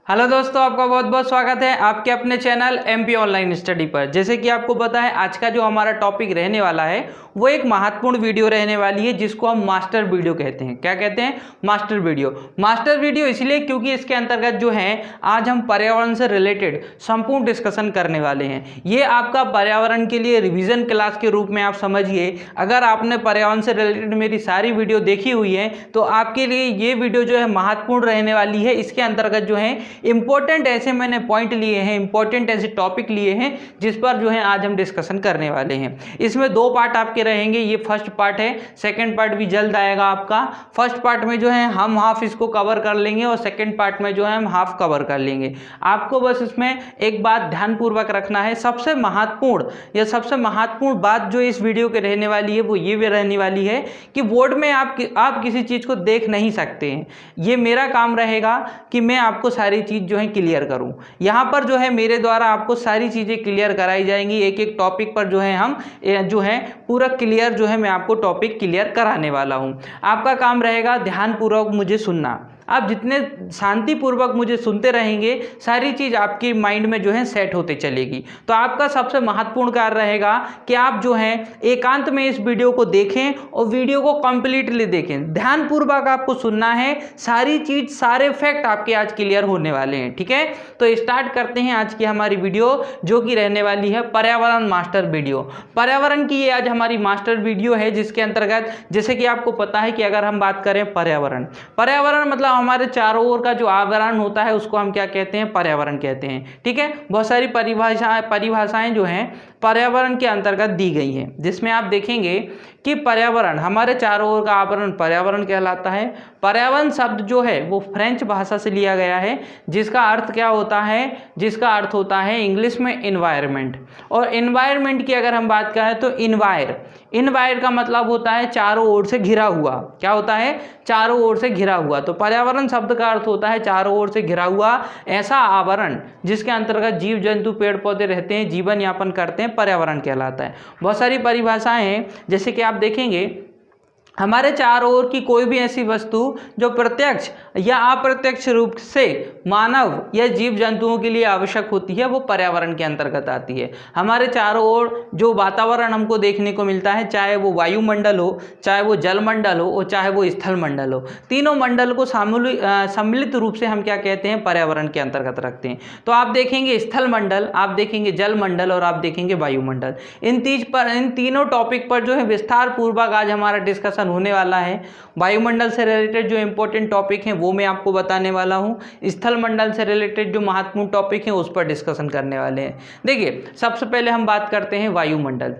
Hello दोस्तों, आपका बहुत बहुत स्वागत है आपके अपने चैनल एमपी ऑनलाइन स्टडी पर। जैसे कि आपको पता है आज का जो हमारा टॉपिक रहने वाला है वो एक महत्वपूर्ण वीडियो रहने वाली है जिसको हम मास्टर वीडियो कहते हैं। क्या कहते हैं? Master video. मास्टर वीडियो इसलिए क्योंकि इसके अंतर्गत जो है आज हम पर्यावरण से रिलेटेड संपूर्ण डिस्कशन करने वाले हैं। ये आपका पर्यावरण के लिए रिविजन क्लास के रूप में आप समझिए। अगर आपने पर्यावरण से रिलेटेड मेरी सारी वीडियो देखी हुई है तो आपके लिए ये वीडियो जो है महत्वपूर्ण रहने वाली है। इसके अंतर्गत जो है इंपॉर्टेंट ऐसे मैंने पॉइंट लिए हैं, इंपॉर्टेंट ऐसे टॉपिक लिए हैं जिस पर जो है आज हम डिस्कशन करने वाले हैं। इसमें दो पार्ट आपके रहेंगे। ये फर्स्ट पार्ट है, सेकंड पार्ट भी जल्द आएगा आपका। फर्स्ट पार्ट में जो है हम हाफ इसको कवर कर लेंगे और सेकंड पार्ट में जो है हम हाफ कवर कर लेंगे। आपको बस इसमें एक बात ध्यानपूर्वक रखना है, सबसे महत्वपूर्ण बात जो इस वीडियो के रहने वाली है वो ये भी रहने वाली है कि बोर्ड में आप किसी चीज़ को देख नहीं सकते हैं। ये मेरा काम रहेगा कि मैं आपको सारी चीज़ जो है क्लियर करूं। यहाँ पर जो है मेरे द्वारा आपको सारी चीज़ें क्लियर कराई जाएंगी। एक एक टॉपिक पर जो है हम जो है पूरा क्लियर जो है मैं आपको टॉपिक क्लियर कराने वाला हूँ। आपका काम रहेगा ध्यानपूर्वक मुझे सुनना। आप जितने शांतिपूर्वक मुझे सुनते रहेंगे सारी चीज़ आपके माइंड में जो है सेट होते चलेगी। तो आपका सबसे महत्वपूर्ण कार्य रहेगा कि आप जो है एकांत में इस वीडियो को देखें और वीडियो को कंप्लीटली देखें। ध्यानपूर्वक आपको सुनना है, सारी चीज़ सारे फैक्ट आपके आज क्लियर होने वाले हैं। ठीक है, तो स्टार्ट करते हैं आज की हमारी वीडियो जो कि रहने वाली है पर्यावरण मास्टर वीडियो। पर्यावरण की ये आज हमारी मास्टर वीडियो है जिसके अंतर्गत जैसे कि आपको पता है कि अगर हम बात करें पर्यावरण मतलब हमारे चारों ओर का जो आवरण होता है उसको हम क्या कहते हैं? पर्यावरण कहते हैं। ठीक है, बहुत सारी परिभाषाएं जो हैं पर्यावरण के अंतर्गत दी गई हैं जिसमें आप देखेंगे कि पर्यावरण हमारे चारों ओर का आवरण पर्यावरण कहलाता है। पर्यावरण शब्द जो है वो फ्रेंच भाषा से लिया गया है जिसका अर्थ क्या होता है? जिसका अर्थ होता है इंग्लिश में एनवायरनमेंट। और एनवायरनमेंट की अगर हम बात करें तो इनवायर का मतलब होता है चारों ओर से घिरा हुआ। क्या होता है? चारों ओर से घिरा हुआ। तो पर्यावरण शब्द का अर्थ होता है चारों ओर से घिरा हुआ ऐसा आवरण जिसके अंतर्गत जीव जंतु पेड़ पौधे रहते हैं, जीवन यापन करते हैं, पर्यावरण कहलाता है। बहुत सारी परिभाषाएं हैं जैसे कि आप देखेंगे हमारे चारों ओर की कोई भी ऐसी वस्तु जो प्रत्यक्ष या अप्रत्यक्ष रूप से मानव या जीव जंतुओं के लिए आवश्यक होती है वो पर्यावरण के अंतर्गत आती है। हमारे चारों ओर जो वातावरण हमको देखने को मिलता है, चाहे वो वायुमंडल हो, चाहे वो जलमंडल हो और चाहे वो स्थल मंडल हो, तीनों मंडल को सम्मिलित रूप से हम क्या कहते हैं? पर्यावरण के अंतर्गत रखते हैं। तो आप देखेंगे स्थल मंडल, आप देखेंगे जल मंडल और आप देखेंगे वायुमंडल। इन तीनों टॉपिक पर जो है विस्तार पूर्वक आज हमारा डिस्कशन होने वाला है। वायुमंडल से रिलेटेड जो इंपॉर्टेंट टॉपिक हैं वो मैं आपको बताने वाला हूं। स्थल मंडल से रिलेटेड जो महत्वपूर्ण टॉपिक हैं उस पर डिस्कशन करने वाले हैं। देखिए, सबसे पहले हम बात करते हैं वायुमंडल।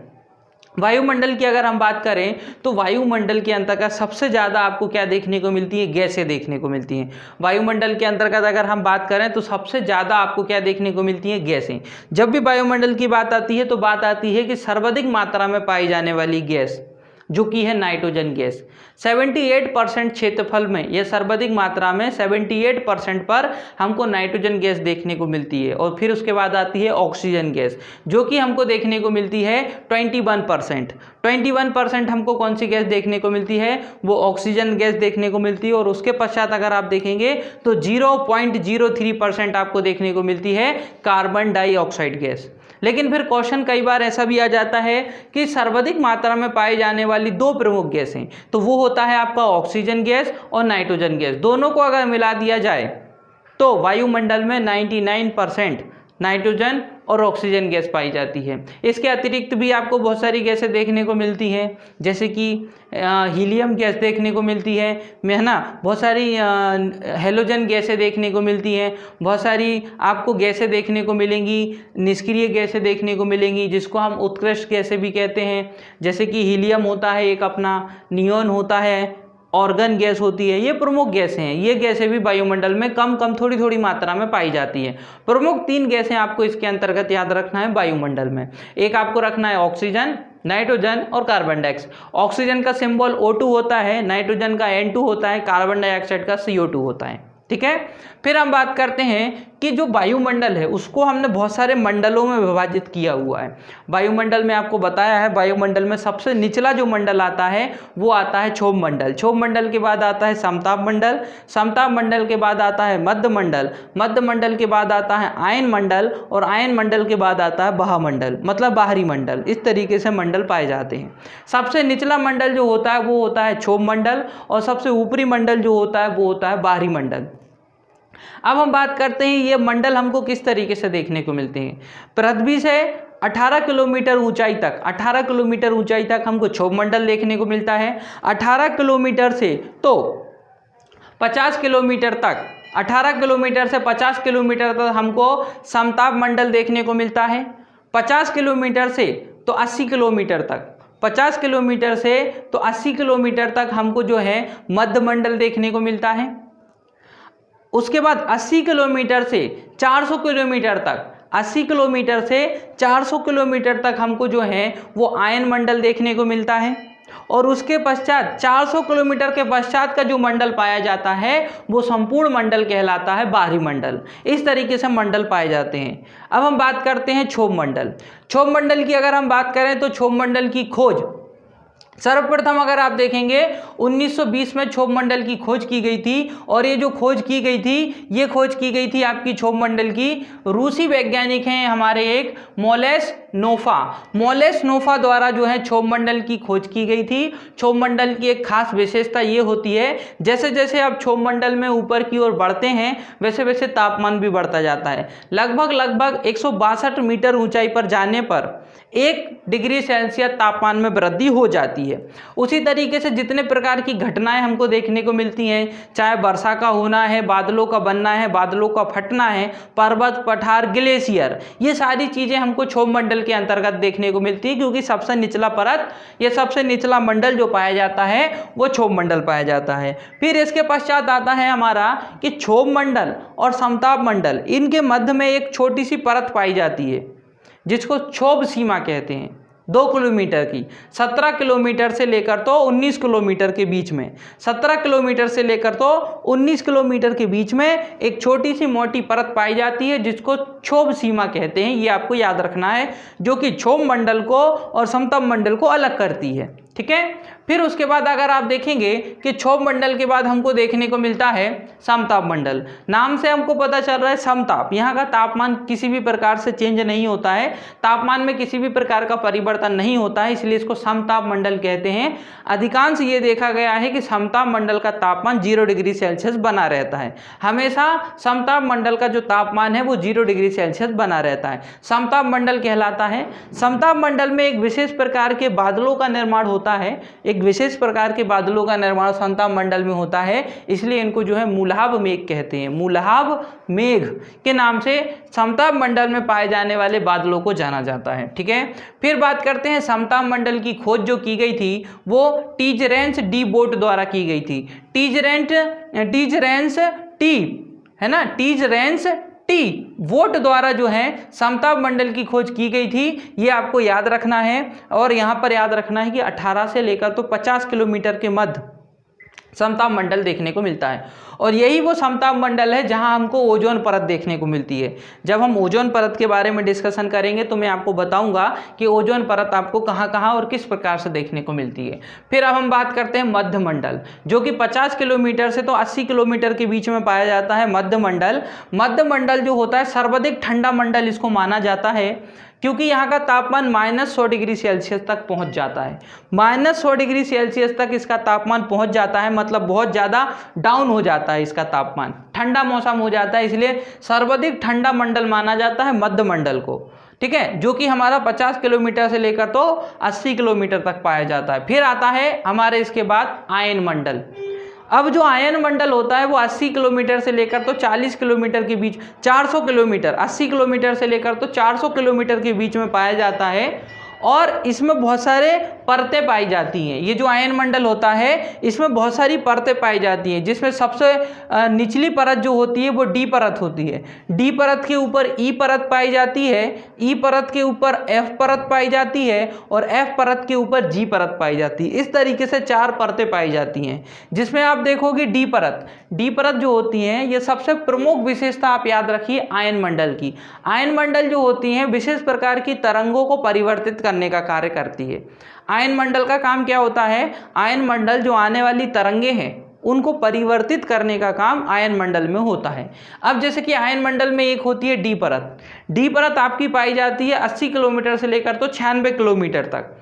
वायुमंडल की अगर हम बात करें तो वायुमंडल के अंतर्गत सबसे ज़्यादा आपको क्या देखने को मिलती है? गैसें देखने को मिलती हैं। वायुमंडल के अंतर्गत अगर हम बात करें तो सबसे ज़्यादा आपको क्या देखने को मिलती है? गैसें। जब भी वायुमंडल की बात आती है तो बात आती है कि सर्वाधिक मात्रा में पाई जाने वाली गैस जो कि है नाइट्रोजन गैस। 78% क्षेत्रफल में यह सर्वाधिक मात्रा में 78% पर हमको नाइट्रोजन गैस देखने को मिलती है। और फिर उसके बाद आती है ऑक्सीजन गैस जो कि हमको देखने को मिलती है 21%। 21% हमको कौन सी गैस देखने को मिलती है? वो ऑक्सीजन गैस देखने को मिलती है। और उसके पश्चात अगर आप देखेंगे तो 0.03% आपको देखने को मिलती है कार्बन डाइऑक्साइड गैस। लेकिन फिर क्वेश्चन कई बार ऐसा भी आ जाता है कि सर्वाधिक मात्रा में पाई जाने वाली दो प्रमुख गैस हैं, तो वो होता है आपका ऑक्सीजन गैस और नाइट्रोजन गैस। दोनों को अगर मिला दिया जाए तो वायुमंडल में 99% नाइट्रोजन और ऑक्सीजन गैस पाई जाती है। इसके अतिरिक्त भी आपको बहुत सारी गैसें देखने को मिलती हैं जैसे कि हीलियम गैस देखने को मिलती है ना, बहुत सारी हेलोजन गैसें देखने को मिलती हैं, बहुत सारी आपको गैसें देखने को मिलेंगी, निष्क्रिय गैसें देखने को मिलेंगी जिसको हम उत्कृष्ट गैसें भी कहते हैं। जैसे कि हीलियम होता है एक अपना, नियॉन होता है, ऑर्गन गैस होती है। ये प्रमुख गैसें हैं। ये गैसें भी वायुमंडल में कम थोड़ी मात्रा में पाई जाती हैं। प्रमुख 3 गैसें आपको इसके अंतर्गत याद रखना है वायुमंडल में। एक आपको रखना है ऑक्सीजन, नाइट्रोजन और कार्बन डाइऑक्साइड। ऑक्सीजन का सिंबल O2 होता है, नाइट्रोजन का N2 होता है, कार्बन डाइऑक्साइड का CO2 होता है। ठीक है, फिर हम बात करते हैं कि जो वायुमंडल है उसको हमने बहुत सारे मंडलों में विभाजित किया हुआ है। वायुमंडल में आपको बताया है, वायुमंडल में सबसे निचला जो मंडल आता है वो आता है क्षोभ मंडल, क्षोभ मंडल के बाद आता है समताप मंडल, समताप मंडल के बाद आता है मध्य मंडल, मध्य मंडल के बाद आता है आयन मंडल, और आयन मंडल के बाद आता है बाह्यमंडल मतलब बाहरी मंडल। इस तरीके से मंडल पाए जाते हैं। सबसे निचला मंडल जो होता है वो होता है क्षोभ मंडल, और सबसे ऊपरी मंडल जो होता है वो होता है बाहरी मंडल। अब हम बात करते हैं ये मंडल हमको किस तरीके से देखने को मिलते हैं। पृथ्वी से 18 किलोमीटर ऊंचाई तक, 18 किलोमीटर ऊंचाई तक हमको क्षोभ मंडल देखने को मिलता है। 18 किलोमीटर से तो 50 किलोमीटर तक, 18 किलोमीटर से 50 किलोमीटर तक हमको समताप मंडल देखने को मिलता है। 50 किलोमीटर से तो 80 किलोमीटर तक, 50 किलोमीटर से तो 80 किलोमीटर तक हमको जो है मध्य मंडल देखने को मिलता है। उसके बाद 80 किलोमीटर से 400 किलोमीटर तक, 80 किलोमीटर से 400 किलोमीटर तक हमको जो है वो आयन मंडल देखने को मिलता है। और उसके पश्चात 400 किलोमीटर के पश्चात का जो मंडल पाया जाता है वो संपूर्ण मंडल कहलाता है बाहरी मंडल। इस तरीके से मंडल पाए जाते हैं। अब हम बात करते हैं क्षोभ मंडल। क्षोभ मंडल की अगर हम बात करें तो क्षोभ मंडल की खोज सर्वप्रथम अगर आप देखेंगे 1920 में क्षोभ मंडल की खोज की गई थी। और ये जो खोज की गई थी, ये खोज की गई थी आपकी क्षोभ मंडल की रूसी वैज्ञानिक हैं हमारे एक मोलेस नोफा, मोलेस नोफा द्वारा जो है क्षोभ मंडल की खोज की गई थी। क्षोभ मंडल की एक खास विशेषता ये होती है, जैसे जैसे आप क्षोभ मंडल में ऊपर की ओर बढ़ते हैं वैसे वैसे तापमान भी बढ़ता जाता है। लगभग 162 मीटर ऊंचाई पर जाने पर 1 डिग्री सेल्सियस तापमान में वृद्धि हो जाती है। उसी तरीके से जितने प्रकार की घटनाएं हमको देखने को मिलती हैं, चाहे वर्षा का होना है, बादलों का बनना है, बादलों का फटना है, पर्वत पठार ग्लेशियर, ये सारी चीज़ें हमको क्षोभ मंडल के अंतर्गत देखने को मिलती है। क्योंकि सबसे निचला परत या सबसे निचला मंडल जो पाया जाता है वो क्षोभ मंडल पाया जाता है। फिर इसके पश्चात आता है हमारा कि क्षोभ मंडल और समताप मंडल, इनके मध्य में एक छोटी सी परत पाई जाती है जिसको क्षोभ सीमा कहते हैं, 2 किलोमीटर की। 17 किलोमीटर से लेकर तो 19 किलोमीटर के बीच में, 17 किलोमीटर से लेकर तो 19 किलोमीटर के बीच में एक छोटी सी मोटी परत पाई जाती है जिसको क्षोभ सीमा कहते हैं। ये आपको याद रखना है, जो कि क्षोभ मंडल को और समताप मंडल को अलग करती है। ठीक है। फिर उसके बाद अगर आप देखेंगे कि क्षोभ मंडल के बाद हमको देखने को मिलता है समताप मंडल। नाम से हमको पता चल रहा है समताप, यहाँ का तापमान किसी भी प्रकार से चेंज नहीं होता है, तापमान में किसी भी प्रकार का परिवर्तन नहीं होता है, इसलिए इसको समताप मंडल कहते हैं। अधिकांश ये देखा गया है कि समताप मंडल का तापमान 0 डिग्री सेल्सियस बना रहता है। हमेशा समताप मंडल का जो तापमान है वो 0 डिग्री सेल्सियस बना रहता है, समताप मंडल कहलाता है। समताप मंडल में एक विशेष प्रकार के बादलों का निर्माण होता है, एक विशेष प्रकार के बादलों का निर्माण समताप मंडल में होता है, इसलिए इनको जो है मूलहाब मेघ कहते हैं। मूलहाब मेघ के नाम से समताप मंडल में पाए जाने वाले बादलों को जाना जाता है। ठीक है। फिर बात करते हैं समताप मंडल की खोज जो की गई थी वो टीजरेंस डी बोट द्वारा की गई थी। टीजरेंस टी है ना, टीजरेंस टी वोट द्वारा जो है समताप मंडल की खोज की गई थी, ये आपको याद रखना है। और यहाँ पर याद रखना है कि 18 से लेकर तो 50 किलोमीटर के मध्य समताप मंडल देखने को मिलता है। और यही वो समताप मंडल है जहां हमको ओजोन परत देखने को मिलती है। जब हम ओजोन परत के बारे में डिस्कशन करेंगे तो मैं आपको बताऊंगा कि ओजोन परत आपको कहां कहां और किस प्रकार से देखने को मिलती है। फिर अब हम बात करते हैं मध्य मंडल, जो कि 50 किलोमीटर से तो 80 किलोमीटर के बीच में पाया जाता है मध्य मंडल। मध्य मंडल जो होता है सर्वाधिक ठंडा मंडल इसको माना जाता है, क्योंकि यहाँ का तापमान -100 डिग्री सेल्सियस तक पहुँच जाता है। -100 डिग्री सेल्सियस तक इसका तापमान पहुँच जाता है, मतलब बहुत ज़्यादा डाउन हो जाता है इसका तापमान, ठंडा मौसम हो जाता है, इसलिए सर्वाधिक ठंडा मंडल माना जाता है मध्य मंडल को। ठीक है, जो कि हमारा 50 किलोमीटर से लेकर तो 80 किलोमीटर तक पाया जाता है। फिर आता है हमारे इसके बाद आयन मंडल। अब जो आयन मंडल होता है वो 80 किलोमीटर से लेकर तो 40 किलोमीटर के बीच, 400 किलोमीटर, 80 किलोमीटर से लेकर तो 400 किलोमीटर के बीच में पाया जाता है। और इसमें बहुत सारे परतें पाई जाती हैं। ये जो आयन मंडल होता है इसमें बहुत सारी परतें पाई जाती हैं, जिसमें सबसे निचली परत जो होती है वो डी परत होती है। डी परत के ऊपर ई परत पाई जाती है, ई परत के ऊपर एफ परत पाई जाती है और एफ परत के ऊपर जी परत पाई जाती है। इस तरीके से 4 परतें पाई जाती हैं, जिसमें आप देखोगे डी परत जो होती है ये सबसे प्रमुख विशेषता आप याद रखिए आयन मंडल की। आयन मंडल जो होती हैं विशेष प्रकार की तरंगों को परिवर्तित करने का कार्य करती है। आयन मंडल का काम क्या होता है? आयन मंडल जो आने वाली तरंगे हैं उनको परिवर्तित करने का काम आयन मंडल में होता है। अब जैसे कि आयन मंडल में एक होती है डी परत। डी परत आपकी पाई जाती है 80 किलोमीटर से लेकर तो 96 किलोमीटर तक।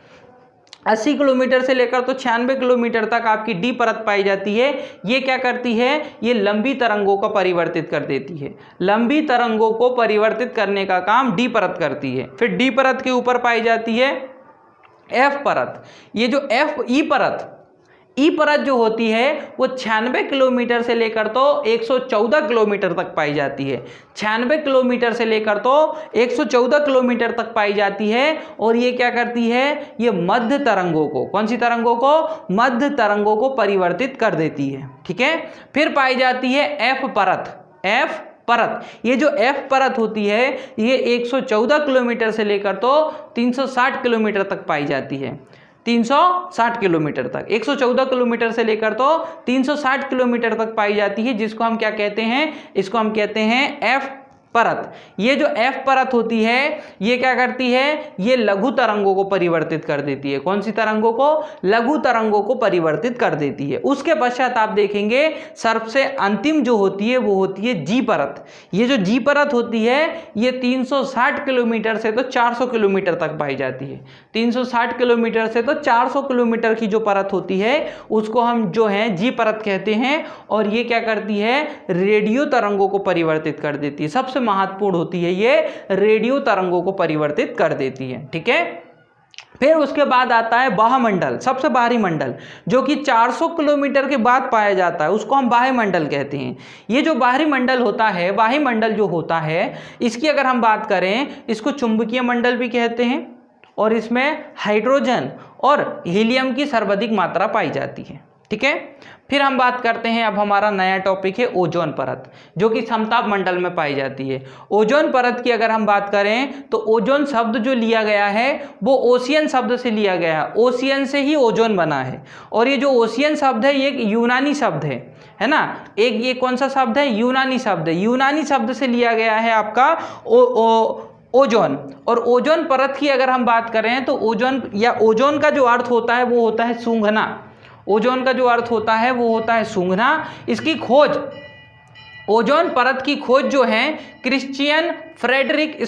80 किलोमीटर से लेकर तो 96 किलोमीटर तक आपकी डी परत पाई जाती है। ये क्या करती है? ये लंबी तरंगों को परिवर्तित कर देती है। लंबी तरंगों को परिवर्तित करने का काम डी परत करती है। फिर डी परत के ऊपर पाई जाती है एफ परत। ये जो ई परत जो होती है वो 96 किलोमीटर से लेकर तो 114 किलोमीटर तक पाई जाती है। 96 किलोमीटर से लेकर तो 114 किलोमीटर तक पाई जाती है। और ये क्या करती है? ये मध्य तरंगों को, कौन सी तरंगों को? मध्य तरंगों को परिवर्तित कर देती है। ठीक है। फिर पाई जाती है एफ परत। ये जो एफ परत होती है ये 114 किलोमीटर से लेकर तो 360 किलोमीटर तक पाई जाती है। 360 किलोमीटर तक, 114 किलोमीटर से लेकर तो 360 किलोमीटर तक पाई जाती है, जिसको हम क्या कहते हैं? इसको हम कहते हैं एफ परत। ये जो एफ परत होती है ये क्या करती है? ये लघु तरंगों को परिवर्तित कर देती है। कौन सी तरंगों को? लघु तरंगों को परिवर्तित कर देती है। उसके पश्चात आप देखेंगे सबसे अंतिम जो होती है वो होती है जी परत। ये जो जी परत होती है ये 360 किलोमीटर से तो 400 किलोमीटर तक पाई जाती है। 360 किलोमीटर से तो 400 किलोमीटर की जो परत होती है उसको हम जो है जी परत कहते हैं। और ये क्या करती है? रेडियो तरंगों को परिवर्तित कर देती है। सबसे महत्वपूर्ण होती है ये, रेडियो तरंगों को परिवर्तित कर देती है। ठीक है। फिर उसके बाद आता है बाह्यमंडल, सबसे बाहरी मंडल, जो कि 400 किलोमीटर के बाद पाया जाता है, उसको हम बाह्यमंडल कहते हैं। ये जो बाहरी मंडल होता है, बाह्यमंडल जो होता है, इसकी अगर हम बात करें, इसको चुंबकीय मंडल भी कहते हैं और इसमें हाइड्रोजन और हीलियम की सर्वाधिक मात्रा पाई जाती है। ठीक है। फिर हम बात करते हैं, अब हमारा नया टॉपिक है ओजोन परत, जो कि समताप मंडल में पाई जाती है। ओजोन परत की अगर हम बात करें तो ओजोन शब्द जो लिया गया है वो ओशियन शब्द से लिया गया है। ओशियन से ही ओजोन बना है। और ये जो ओशियन शब्द है ये एक यूनानी शब्द है ना। एक ये कौन सा शब्द है? यूनानी शब्द है। यूनानी शब्द से लिया गया है आपका ओजोन। और ओजोन परत की अगर हम बात करें तो ओजोन का जो अर्थ होता है वो होता है सूंघना। ओजोन का जो अर्थ होता है वो होता है सूंघना। इसकी खोज, ओजोन परत की खोज जो है क्रिश्चियन फ्रेडरिक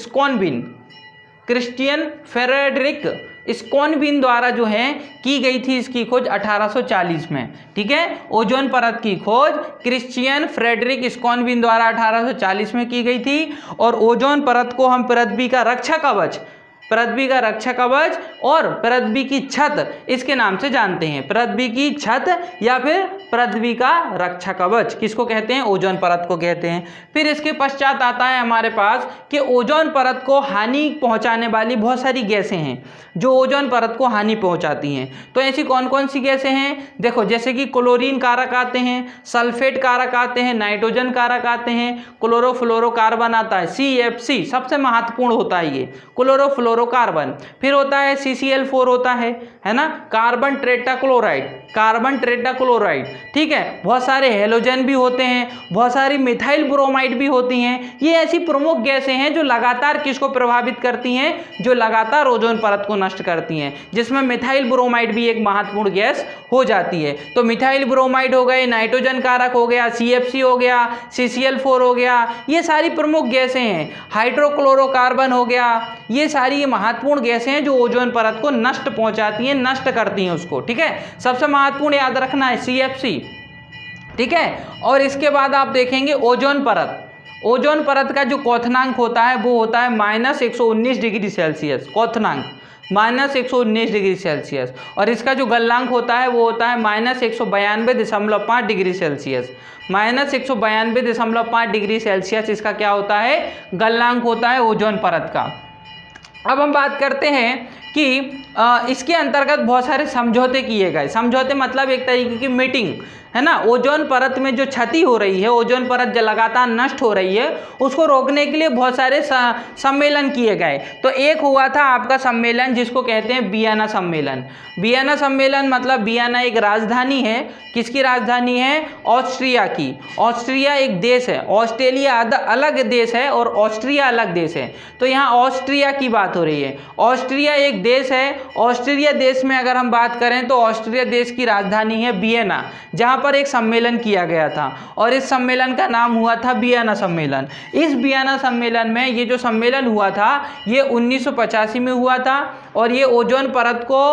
स्कोनबिन द्वारा जो है की गई थी। इसकी खोज 1840 में। ठीक है। ओजोन परत की खोज क्रिश्चियन फ्रेडरिक स्कोनबिन द्वारा 1840 में की गई थी। और ओजोन परत को हम पृथ्वी का रक्षा कवच और पृथ्वी की छत इसके नाम से जानते हैं। पृथ्वी की छत या फिर पृथ्वी का रक्षा कवच किसको कहते हैं? ओजोन परत को कहते हैं। फिर इसके पश्चात आता है हमारे पास कि ओजोन परत को हानि पहुंचाने वाली बहुत सारी गैसें हैं जो ओजोन परत को हानि पहुंचाती हैं। तो ऐसी कौन कौन सी गैसें हैं? देखो, जैसे कि क्लोरीन कारक आते हैं, सल्फेट कारक आते हैं, नाइट्रोजन कारक आते हैं, क्लोरोफ्लोरोकार्बन आता है, CFC सबसे महत्वपूर्ण होता है ये क्लोरोफ्लोरोकार्बन। फिर होता है CCl4 होता है ना, कार्बन टेट्राक्लोराइड। ठीक है। बहुत सारे हेलोजन भी होते हैं, बहुत सारी मिथाइल ब्रोमाइड भी होती हैं। ये ऐसी प्रमुख गैसें हैं जो लगातार किसको प्रभावित करती हैं? जो लगातार ओजोन परत को नष्ट करती हैं, जिसमें मिथाइल ब्रोमाइड भी एक महत्वपूर्ण गैस हो जाती है। तो मिथाइल ब्रोमाइड हो गए, नाइट्रोजन कारक हो गया, CFC हो गया, CCl4 हो गया, ये सारी प्रमुख गैसें हैं। हाइड्रोक्लोरोकार्बन हो गया, ये सारी महत्वपूर्ण गैसें हैं जो ओजोन परत को नष्ट पहुंचाती हैं, नष्ट करती हैं उसको। ठीक है। सबसे महत्वपूर्ण याद रखना है CFC। ठीक है। और इसके बाद आप देखेंगे ओजोन परत का जो क्वथनांक होता है वो होता है -119 डिग्री सेल्सियस। क्वथनांक -119 डिग्री सेल्सियस। और इसका जो गलनांक होता है वो होता है -192.5 डिग्री सेल्सियस। -192.5 डिग्री सेल्सियस इसका क्या होता है? गलनांक होता है ओजोन परत का। अब हम बात करते हैं कि इसके अंतर्गत बहुत सारे समझौते किए गए। समझौते मतलब एक तरीके की मीटिंग है ना। ओजोन परत में जो क्षति हो रही है, ओजोन परत जो लगातार नष्ट हो रही है, उसको रोकने के लिए बहुत सारे सम्मेलन किए गए। तो एक हुआ था आपका सम्मेलन जिसको कहते हैं वियना सम्मेलन। वियना सम्मेलन मतलब वियना एक राजधानी है। किसकी राजधानी है? ऑस्ट्रिया की। ऑस्ट्रिया एक देश है, ऑस्ट्रेलिया अलग देश है और ऑस्ट्रिया अलग देश है। तो यहाँ ऑस्ट्रिया की बात हो रही है। ऑस्ट्रिया एक देश है। ऑस्ट्रिया देश में अगर हम बात करें तो ऑस्ट्रिया देश की राजधानी है वियना, जहाँ पर एक सम्मेलन किया गया था और इस सम्मेलन का नाम हुआ था वियना सम्मेलन। इस वियना सम्मेलन में ये जो सम्मेलन हुआ था ये 1985 में हुआ था और ये ओजोन परत को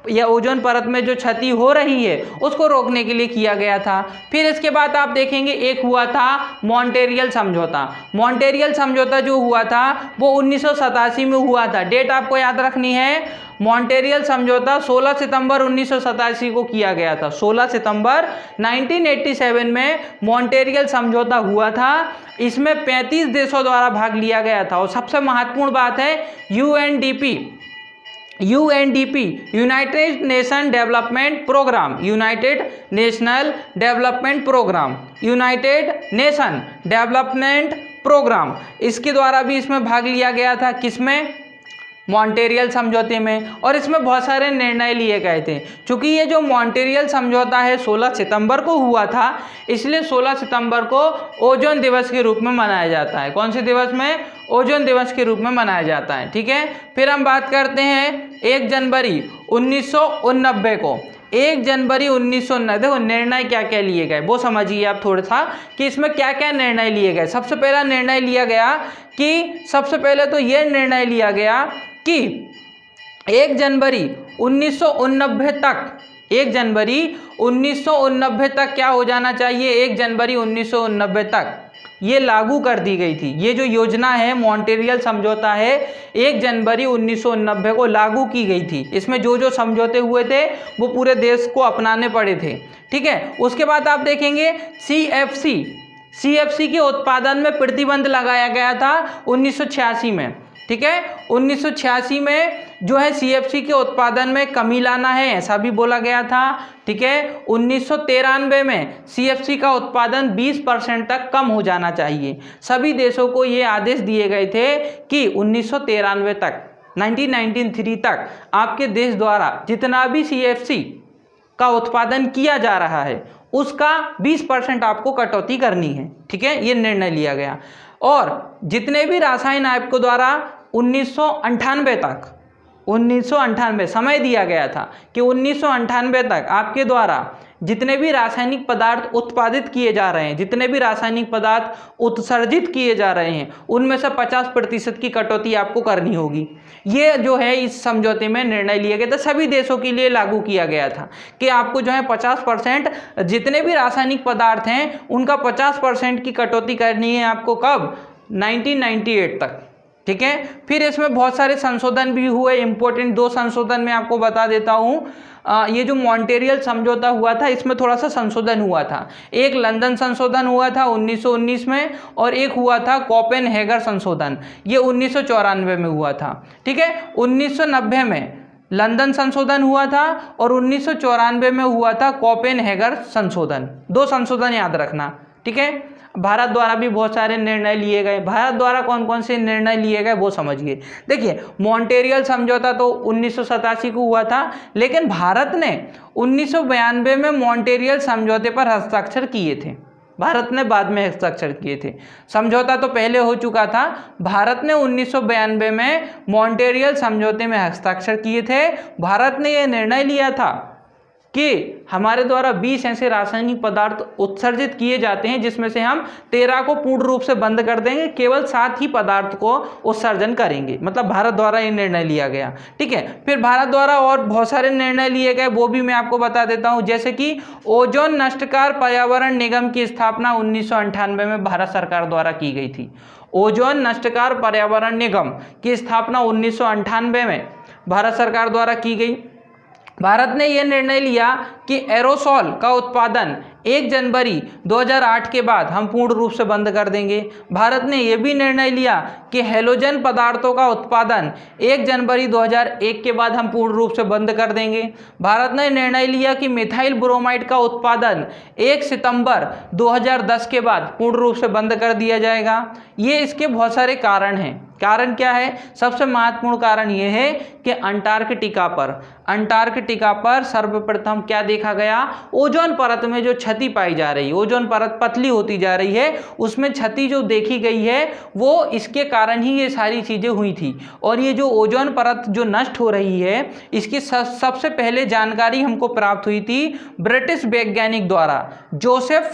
या ओजोन परत में जो क्षति हो रही है उसको रोकने के लिए किया गया था। फिर इसके बाद आप देखेंगे एक हुआ था मॉन्ट्रियल समझौता। मॉन्ट्रियल समझौता जो हुआ था वो 1987 में हुआ था। डेट आपको याद रखनी है। मॉन्ट्रियल समझौता 16 सितंबर 1987 को किया गया था। 16 सितंबर 1987 में मॉन्ट्रियल समझौता हुआ था। इसमें 35 देशों द्वारा भाग लिया गया था। और सबसे महत्वपूर्ण बात है UNDP, United Nation Development Programme, United National Development Programme, United Nation Development Programme, इसके द्वारा भी इसमें भाग लिया गया था। किसमें? मॉन्ट्रियल समझौते में। और इसमें बहुत सारे निर्णय लिए गए थे। चूँकि ये जो मॉन्ट्रियल समझौता है 16 सितंबर को हुआ था, इसलिए 16 सितंबर को ओजोन दिवस के रूप में मनाया जाता है। कौन से दिवस में? ओजोन दिवस के रूप में मनाया जाता है। ठीक है। फिर हम बात करते हैं 1 जनवरी 1989 को। 1 जनवरी 1989, देखो निर्णय क्या क्या लिए गए वो समझिए आप थोड़ा सा कि इसमें क्या क्या निर्णय लिए गए। सबसे पहला निर्णय लिया गया कि सबसे पहले तो ये निर्णय लिया गया कि 1 जनवरी 1989 तक, 1 जनवरी 1989 तक क्या हो जाना चाहिए? 1 जनवरी 1989 तक ये लागू कर दी गई थी। ये जो योजना है मॉन्ट्रियल समझौता है 1 जनवरी 1989 को लागू की गई थी। इसमें जो जो समझौते हुए थे वो पूरे देश को अपनाने पड़े थे। ठीक है। उसके बाद आप देखेंगे सीएफसी के उत्पादन में प्रतिबंध लगाया गया था 1986 में। ठीक है। 1986 में जो है सीएफसी के उत्पादन में कमी लाना है, ऐसा भी बोला गया था। ठीक है। 1993 में सीएफसी का उत्पादन 20% तक कम हो जाना चाहिए। सभी देशों को ये आदेश दिए गए थे कि 1993 तक, 1993 तक आपके देश द्वारा जितना भी सीएफसी का उत्पादन किया जा रहा है उसका 20% आपको कटौती करनी है। ठीक है। ये निर्णय लिया गया। और जितने भी रासायन आपको द्वारा 1998 तक, 1998 समय दिया गया था कि 1998 तक आपके द्वारा जितने भी रासायनिक पदार्थ उत्पादित किए जा रहे हैं, जितने भी रासायनिक पदार्थ उत्सर्जित किए जा रहे हैं, उनमें से 50% की कटौती आपको करनी होगी। ये जो है इस समझौते में निर्णय लिए गए थे। सभी देशों के लिए लागू किया गया था कि आपको जो है 50% जितने भी रासायनिक पदार्थ हैं उनका 50% की कटौती करनी है आपको। कब? 1998 तक। ठीक है। फिर इसमें बहुत सारे संशोधन भी हुए। इंपॉर्टेंट 2 संशोधन मैं आपको बता देता हूँ। ये जो मॉन्ट्रियल समझौता हुआ था इसमें थोड़ा सा संशोधन हुआ था। एक लंदन संशोधन हुआ था 1919 में और एक हुआ था कोपेनहेगन संशोधन, ये 1994 में हुआ था। ठीक है। 1990 में लंदन संशोधन हुआ था और 1994 में हुआ था कोपेनहेगन संशोधन। 2 संशोधन याद रखना। ठीक है। भारत द्वारा भी बहुत सारे निर्णय लिए गए। भारत द्वारा कौन कौन से निर्णय लिए गए वो समझिए। देखिए मॉन्ट्रियल समझौता तो 1987 को हुआ था, लेकिन भारत ने 1992 में मॉन्ट्रियल समझौते पर हस्ताक्षर किए थे। भारत ने बाद में हस्ताक्षर किए थे। समझौता तो पहले हो चुका था। भारत ने 1992 में मॉन्ट्रियल समझौते में हस्ताक्षर किए थे। भारत ने यह निर्णय लिया था कि हमारे द्वारा 20 ऐसे रासायनिक पदार्थ उत्सर्जित किए जाते हैं जिसमें से हम 13 को पूर्ण रूप से बंद कर देंगे, केवल 7 ही पदार्थ को उत्सर्जन करेंगे। मतलब भारत द्वारा ये निर्णय लिया गया। ठीक है। फिर भारत द्वारा और बहुत सारे निर्णय लिए गए, वो भी मैं आपको बता देता हूँ। जैसे कि ओजोन नष्टकार पर्यावरण निगम की स्थापना 1998 में भारत सरकार द्वारा की गई थी। ओजोन नष्टकार पर्यावरण निगम की स्थापना 1998 में भारत सरकार द्वारा की गई। भारत ने यह निर्णय लिया कि एरोसोल का उत्पादन 1 जनवरी 2008 के बाद हम पूर्ण रूप से बंद कर देंगे। भारत ने यह भी निर्णय लिया कि हैलोजन पदार्थों का उत्पादन 1 जनवरी 2001 के बाद हम पूर्ण रूप से बंद कर देंगे। भारत ने निर्णय लिया कि मिथाइल ब्रोमाइड का उत्पादन 1 सितंबर 2010 के बाद पूर्ण रूप से बंद कर दिया जाएगा। ये इसके बहुत सारे कारण हैं। कारण क्या है? सबसे महत्वपूर्ण कारण यह है कि अंटार्कटिका पर सर्वप्रथम क्या देखा गया? ओजोन परत में जो क्षति पाई जा रही है, ओजोन परत पतली होती जा रही है, उसमें क्षति जो देखी गई है वो इसके कारण ही ये सारी चीज़ें हुई थी। और ये जो ओजोन परत जो नष्ट हो रही है, इसकी सबसे पहले जानकारी हमको प्राप्त हुई थी ब्रिटिश वैज्ञानिक द्वारा, जोसेफ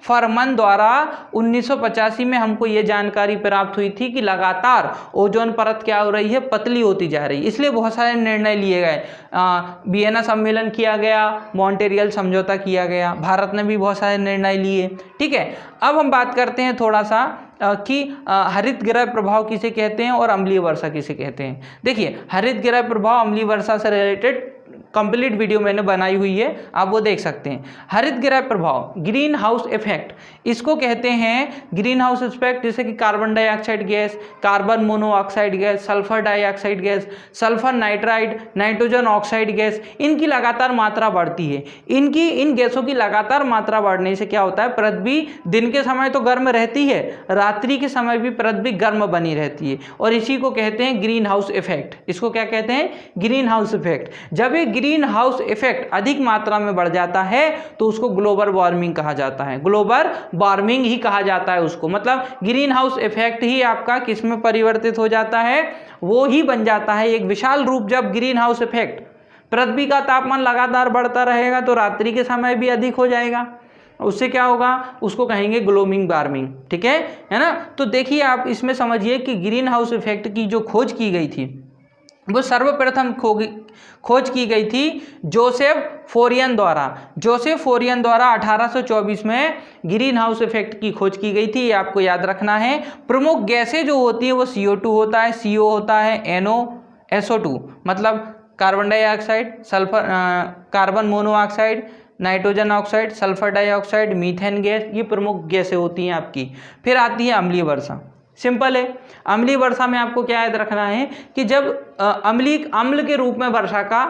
फरमन द्वारा 1985 में हमको ये जानकारी प्राप्त हुई थी कि लगातार ओजोन परत क्या हो रही है? पतली होती जा रही है। इसलिए बहुत सारे निर्णय लिए गए। वियना सम्मेलन किया गया, मॉन्ट्रियल समझौता किया गया, भारत ने भी बहुत सारे निर्णय लिए। ठीक है, अब हम बात करते हैं थोड़ा सा कि हरित गृह प्रभाव किसे कहते हैं और अम्लीय वर्षा किसे कहते हैं। देखिए, हरित गृह प्रभाव अम्लीय वर्षा से रिलेटेड कंप्लीट वीडियो मैंने बनाई हुई है, आप वो देख सकते हैं। हरित गृह प्रभाव, ग्रीन हाउस इफेक्ट, इसको कहते हैं ग्रीन हाउस इफेक्ट, जैसे कि carbon dioxide gas, carbon monoxide gas, sulphur dioxide gas, sulphur nitride, nitrogen oxide gas, इनकी लगातार मात्रा बढ़ती है। इन गैसों की लगातार मात्रा बढ़ने से क्या होता है? पृथ्वी दिन के समय तो गर्म रहती है, रात्रि के समय भी पृथ्वी गर्म बनी रहती है, और इसी को कहते हैं ग्रीन हाउस इफेक्ट। इसको क्या कहते हैं? Green house effect. जब एक ग्रीन हाउस इफेक्ट अधिक मात्रा में बढ़ जाता है तो उसको ग्लोबल वार्मिंग कहा जाता है। ग्लोबल वार्मिंग ही कहा जाता है उसको, मतलब ग्रीन हाउस इफेक्ट ही आपका किस में परिवर्तित हो जाता है? वो ही बन जाता है एक विशाल रूप। जब ग्रीन हाउस इफेक्ट, पृथ्वी का तापमान लगातार बढ़ता रहेगा तो रात्रि के समय भी अधिक हो जाएगा, उससे क्या होगा? उसको कहेंगे ग्लोबल वार्मिंग। ठीक है ना? तो देखिए, आप इसमें समझिए कि ग्रीन हाउस इफेक्ट की जो खोज की गई थी वो सर्वप्रथम खोज की गई थी जोसेफ फोरियन द्वारा 1824 में ग्रीन हाउस इफेक्ट की खोज की गई थी। ये आपको याद रखना है। प्रमुख गैसें जो होती हैं वो CO2 होता है, CO होता है, NO, SO2 मतलब carbon dioxide, sulphur, carbon monoxide, nitrogen oxide, sulphur dioxide, methane gas, ये प्रमुख गैसें होती हैं आपकी। फिर आती है अम्लीय वर्षा। सिंपल है, अम्लीय वर्षा में आपको क्या याद रखना है कि जब अम्ल के रूप में वर्षा का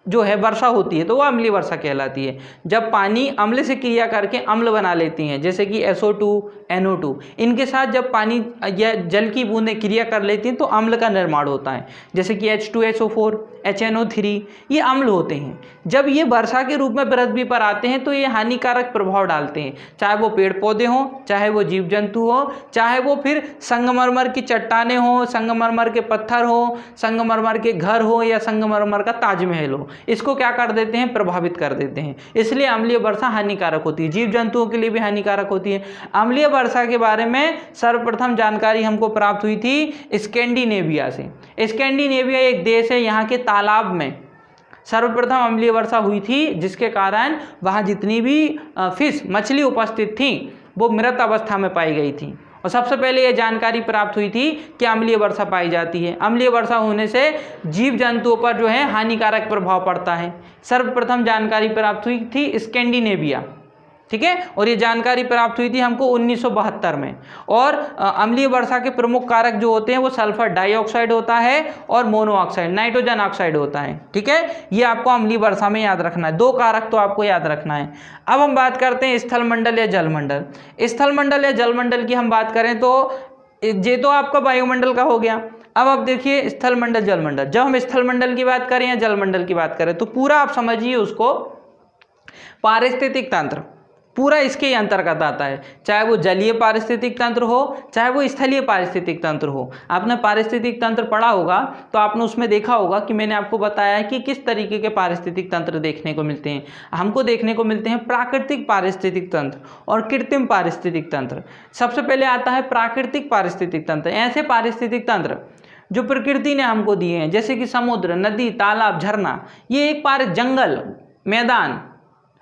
जो है वर्षा होती है तो वो अम्लीय वर्षा कहलाती है। जब पानी अम्ल से क्रिया करके अम्ल बना लेती हैं, जैसे कि SO2, NO2, इनके साथ जब पानी या जल की बूंदें क्रिया कर लेती हैं तो अम्ल का निर्माण होता है, जैसे कि H2SO4, HNO3, ये अम्ल होते हैं। जब ये वर्षा के रूप में पृथ्वी पर आते हैं तो ये हानिकारक प्रभाव डालते हैं, चाहे वो पेड़ पौधे हों, चाहे वो जीव जंतु हो, चाहे वो फिर संगमरमर की चट्टानें हों, संगमरमर के पत्थर हो, संगमरमर के घर हो, या संगमरमर का ताजमहल हो, इसको क्या कर देते हैं? प्रभावित कर देते हैं। इसलिए अम्लीय वर्षा हानिकारक होती है, जीव जंतुओं के लिए भी हानिकारक होती है। अम्लीय वर्षा के बारे में सर्वप्रथम जानकारी हमको प्राप्त हुई थी स्कैंडिनेविया से। स्कैंडिनेविया एक देश है, यहाँ के तालाब में सर्वप्रथम अम्लीय वर्षा हुई थी, जिसके कारण वहाँ जितनी भी मछली उपस्थित थी वो मृत अवस्था में पाई गई थी। और सबसे पहले ये जानकारी प्राप्त हुई थी कि अम्लीय वर्षा पाई जाती है। अम्लीय वर्षा होने से जीव जंतुओं पर जो है हानिकारक प्रभाव पड़ता है। सर्वप्रथम जानकारी प्राप्त हुई थी स्कैंडिनेविया। ठीक है, और ये जानकारी प्राप्त हुई थी हमको 1972 में। और अम्लीय वर्षा के प्रमुख कारक जो होते हैं वो सल्फर डाइऑक्साइड होता है और मोनोऑक्साइड, नाइट्रोजन ऑक्साइड होता है। ठीक है, ये आपको अम्लीय वर्षा में याद रखना है। 2 कारक तो आपको याद रखना है। अब हम बात करते हैं स्थलमंडल या जलमंडल। स्थलमंडल या जलमंडल की हम बात करें तो ये तो आपका वायुमंडल का हो गया। अब आप देखिए स्थलमंडल, जलमंडल। जब हम स्थलमंडल की बात करें या जलमंडल की बात करें तो पूरा आप समझिए उसको पारिस्थितिक तंत्र, पूरा इसके ही अंतर्गत आता है, चाहे वो जलीय पारिस्थितिक तंत्र हो, चाहे वो स्थलीय पारिस्थितिक तंत्र हो। आपने पारिस्थितिक तंत्र पढ़ा होगा तो आपने उसमें देखा होगा कि मैंने आपको बताया है कि किस तरीके के पारिस्थितिक तंत्र देखने को मिलते हैं। हमको देखने को मिलते हैं प्राकृतिक पारिस्थितिक तंत्र और कृत्रिम पारिस्थितिक तंत्र। सबसे पहले आता है प्राकृतिक पारिस्थितिक तंत्र। ऐसे पारिस्थितिक तंत्र जो प्रकृति ने हमको दिए हैं, जैसे कि समुद्र, नदी, तालाब, झरना, ये एक जंगल, मैदान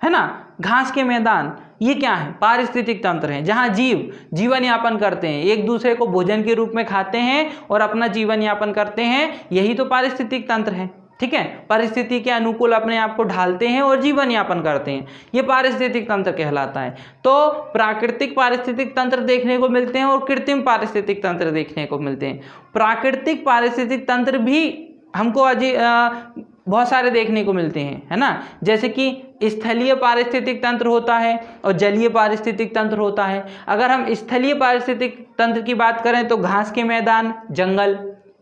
है ना, घास के मैदान, ये क्या है? पारिस्थितिक तंत्र हैं, जहाँ जीव जीवन यापन करते हैं, एक दूसरे को भोजन के रूप में खाते हैं और अपना जीवन यापन करते हैं। यही तो पारिस्थितिक तंत्र है। ठीक है, परिस्थिति के अनुकूल अपने आप को ढालते हैं और जीवन यापन करते हैं, ये पारिस्थितिक तंत्र कहलाता है। तो प्राकृतिक पारिस्थितिक तंत्र देखने को मिलते हैं और कृत्रिम पारिस्थितिक तंत्र देखने को मिलते हैं। प्राकृतिक पारिस्थितिक तंत्र भी हमको बहुत सारे देखने को मिलते हैं, है ना, जैसे कि स्थलीय पारिस्थितिक तंत्र होता है और जलीय पारिस्थितिक तंत्र होता है। अगर हम स्थलीय पारिस्थितिक तंत्र की बात करें तो घास के मैदान, जंगल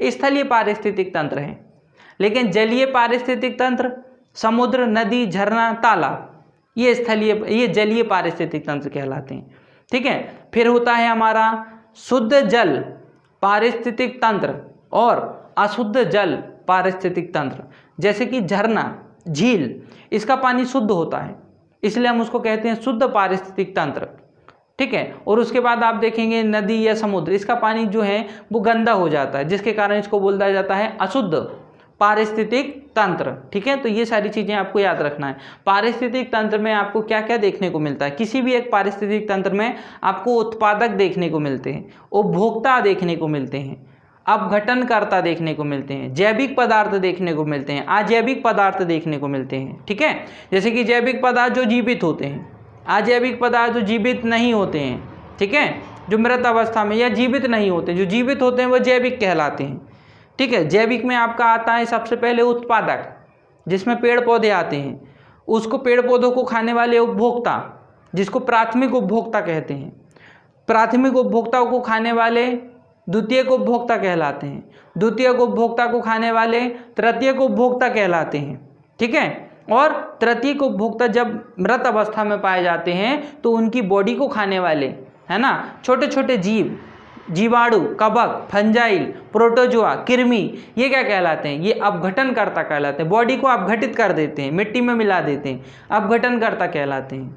स्थलीय पारिस्थितिक तंत्र हैं, लेकिन जलीय पारिस्थितिक तंत्र समुद्र, नदी, झरना, तालाब, ये जलीय पारिस्थितिक तंत्र कहलाते हैं। ठीक है, फिर होता है हमारा शुद्ध जल पारिस्थितिक तंत्र और अशुद्ध जल पारिस्थितिक तंत्र, जैसे कि झरना, झील, इसका पानी शुद्ध होता है इसलिए हम उसको कहते हैं शुद्ध पारिस्थितिक तंत्र। ठीक है, और उसके बाद आप देखेंगे नदी या समुद्र, इसका पानी जो है वो गंदा हो जाता है, जिसके कारण इसको बोला जाता है अशुद्ध पारिस्थितिक तंत्र। ठीक है, तो ये सारी चीज़ें आपको याद रखना है। पारिस्थितिक तंत्र में आपको क्या क्या देखने को मिलता है, किसी भी एक पारिस्थितिक तंत्र में आपको उत्पादक देखने को मिलते हैं, उपभोक्ता देखने को मिलते हैं, अपघटनकर्ता देखने को मिलते हैं, जैविक पदार्थ देखने को मिलते हैं, अजैविक पदार्थ देखने को मिलते हैं। ठीक है, जैसे कि जैविक पदार्थ जो जीवित होते हैं, अजैविक पदार्थ जो जीवित नहीं होते हैं। ठीक है, जो मृत अवस्था में या जीवित नहीं होते, जो जीवित होते हैं वो जैविक कहलाते हैं। ठीक है, जैविक में आपका आता है सबसे पहले उत्पादक, जिसमें पेड़ पौधे आते हैं, उसको पेड़ पौधों को खाने वाले उपभोक्ता, जिसको प्राथमिक उपभोक्ता कहते हैं। प्राथमिक उपभोक्ताओं को खाने वाले द्वितीयक उपभोक्ता कहलाते हैं, द्वितीयक उपभोक्ता को खाने वाले तृतीयक उपभोक्ता कहलाते हैं। ठीक है, और तृतीयक उपभोक्ता जब मृत अवस्था में पाए जाते हैं तो उनकी बॉडी को खाने वाले, है ना, छोटे छोटे जीव, जीवाणु, कवक, फंजाइल, प्रोटोजोआ, कृमि, ये क्या कहलाते हैं, ये अपघटनकर्ता कहलाते हैं। बॉडी को अपघटित कर देते हैं, मिट्टी में मिला देते हैं, अपघटनकर्ता कहलाते हैं।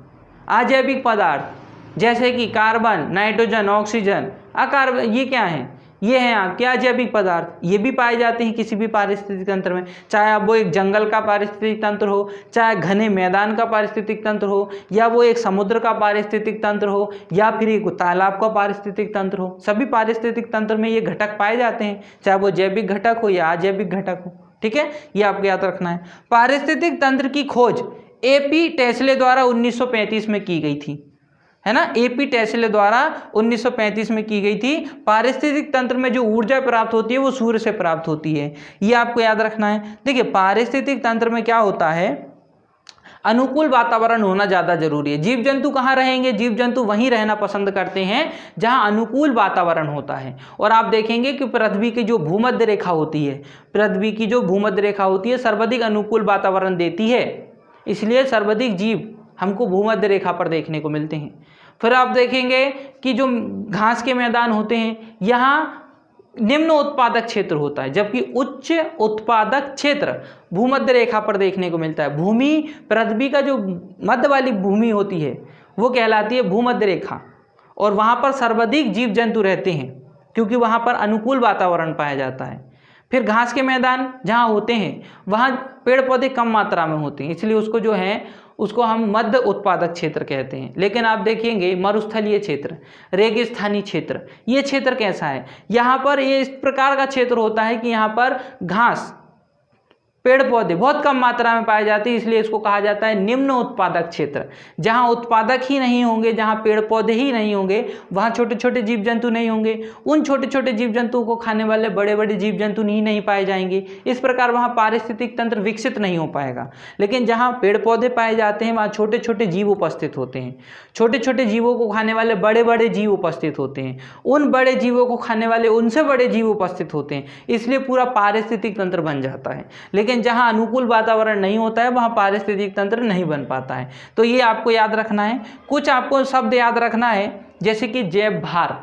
अजैविक पदार्थ जैसे कि कार्बन, नाइट्रोजन, ऑक्सीजन, अकार्बन, ये क्या हैं, ये हैं आपके अजैविक पदार्थ, ये भी पाए जाते हैं किसी भी पारिस्थितिक तंत्र में, चाहे अब वो एक जंगल का पारिस्थितिक तंत्र हो, चाहे घने मैदान का पारिस्थितिक तंत्र हो, या वो एक समुद्र का पारिस्थितिक तंत्र हो, या फिर एक तालाब का पारिस्थितिक तंत्र हो, सभी पारिस्थितिक तंत्र में ये घटक पाए जाते हैं, चाहे वो जैविक घटक हो या अजैविक घटक हो। ठीक है, ये आपको याद रखना है। पारिस्थितिक तंत्र की खोज AP टेस्ले द्वारा 1935 में की गई थी, है ना, AP टेस्ले द्वारा 1935 में की गई थी। पारिस्थितिक तंत्र में जो ऊर्जा प्राप्त होती है वो सूर्य से प्राप्त होती है, ये आपको याद रखना है। देखिए, पारिस्थितिक तंत्र में क्या होता है, अनुकूल वातावरण होना ज़्यादा जरूरी है। जीव जंतु कहाँ रहेंगे, जीव जंतु वहीं रहना पसंद करते हैं जहाँ अनुकूल वातावरण होता है। और आप देखेंगे कि पृथ्वी की जो भूमध्य रेखा होती है, पृथ्वी की जो भूमध्य रेखा होती है सर्वाधिक अनुकूल वातावरण देती है, इसलिए सर्वाधिक जीव हमको भूमध्य रेखा पर देखने को मिलते हैं। फिर आप देखेंगे कि जो घास के मैदान होते हैं यहाँ निम्न उत्पादक क्षेत्र होता है, जबकि उच्च उत्पादक क्षेत्र भूमध्य रेखा पर देखने को मिलता है। भूमि, पृथ्वी का जो मध्य वाली भूमि होती है वो कहलाती है भूमध्य रेखा, और वहाँ पर सर्वाधिक जीव जंतु रहते हैं क्योंकि वहाँ पर अनुकूल वातावरण पाया जाता है। फिर घास के मैदान जहाँ होते हैं वहाँ पेड़ पौधे कम मात्रा में होते हैं, इसलिए उसको जो है उसको हम मध्य उत्पादक क्षेत्र कहते हैं। लेकिन आप देखेंगे मरुस्थलीय क्षेत्र, रेगिस्तानी क्षेत्र, ये क्षेत्र कैसा है, यहाँ पर ये इस प्रकार का क्षेत्र होता है कि यहाँ पर घास, पेड़ पौधे बहुत कम मात्रा में पाए जाते हैं, इसलिए इसको कहा जाता है निम्न उत्पादक क्षेत्र। जहाँ उत्पादक ही नहीं होंगे, जहाँ पेड़ पौधे ही नहीं होंगे, वहाँ छोटे छोटे जीव जंतु नहीं होंगे, उन छोटे छोटे जीव जंतुओं को खाने वाले बड़े बड़े जीव जंतु नहीं पाए जाएंगे। इस प्रकार वहाँ पारिस्थितिक तंत्र विकसित नहीं हो पाएगा। लेकिन जहाँ पेड़ पौधे पाए जाते हैं वहाँ छोटे छोटे जीव उपस्थित होते हैं, छोटे छोटे जीवों को खाने वाले बड़े बड़े जीव उपस्थित होते हैं, उन बड़े जीवों को खाने वाले उनसे बड़े जीव उपस्थित होते हैं, इसलिए पूरा पारिस्थितिक तंत्र बन जाता है। लेकिन जहां अनुकूल वातावरण नहीं होता है वहां पारिस्थितिक तंत्र नहीं बन पाता है। तो ये आपको याद रखना है। कुछ आपको शब्द याद रखना है, जैसे कि जैव भार।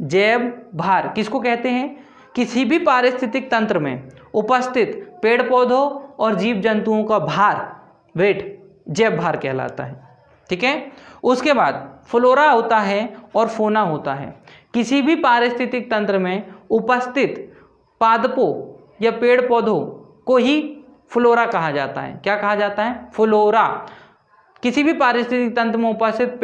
जैव भार किसको कहते हैं, किसी भी पारिस्थितिक तंत्र में उपस्थित पेड़ पौधों और जीव जंतुओं का भार, वेट, जैव भार कहलाता है। ठीक है, उसके बाद फ्लोरा होता है और फोना होता है। किसी भी पारिस्थितिक तंत्र में उपस्थित पादपों या पेड़ पौधों को ही फ्लोरा कहा जाता है। क्या कहा जाता है, फ्लोरा। किसी भी पारिस्थितिक तंत्र में उपस्थित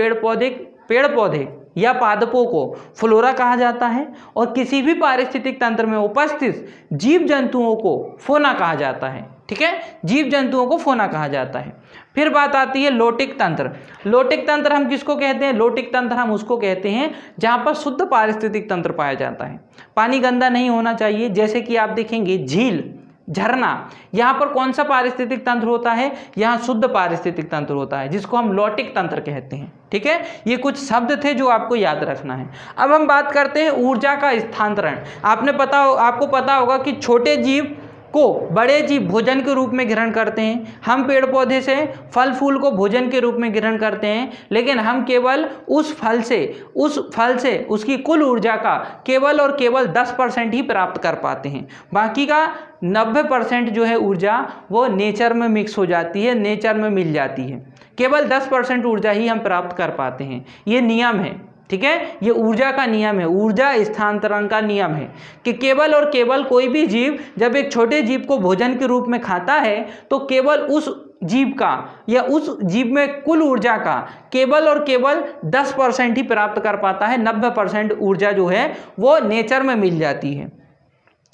पेड़ पौधे या पादपों को फ्लोरा कहा जाता है, और किसी भी पारिस्थितिक तंत्र में उपस्थित जीव जंतुओं को फोना कहा जाता है। ठीक है, जीव जंतुओं को फोना कहा जाता है। फिर बात आती है लोटिक तंत्र। लोटिक तंत्र हम किसको कहते हैं? लोटिक तंत्र हम उसको कहते हैं जहाँ पर शुद्ध पारिस्थितिक तंत्र पाया जाता है। पानी गंदा नहीं होना चाहिए। जैसे कि आप देखेंगे झील, झरना, यहाँ पर कौन सा पारिस्थितिक तंत्र होता है? यहाँ शुद्ध पारिस्थितिक तंत्र होता है, जिसको हम लोटिक तंत्र कहते हैं। ठीक है, ये कुछ शब्द थे जो आपको याद रखना है। अब हम बात करते हैं ऊर्जा का स्थानांतरण। आपको पता होगा कि छोटे जीव को बड़े जीव भोजन के रूप में ग्रहण करते हैं। हम पेड़ पौधे से फल फूल को भोजन के रूप में ग्रहण करते हैं, लेकिन हम केवल उस फल से उसकी कुल ऊर्जा का केवल और केवल 10% ही प्राप्त कर पाते हैं। बाकी का 90% जो है ऊर्जा वो नेचर में मिक्स हो जाती है, नेचर में मिल जाती है। केवल 10% ऊर्जा ही हम प्राप्त कर पाते हैं। ये नियम है, ठीक है, ये ऊर्जा का नियम है, ऊर्जा स्थानांतरण का नियम है कि केवल और केवल कोई भी जीव जब एक छोटे जीव को भोजन के रूप में खाता है तो केवल उस जीव का या उस जीव में कुल ऊर्जा का केवल और केवल 10% ही प्राप्त कर पाता है। 90% ऊर्जा जो है वो नेचर में मिल जाती है।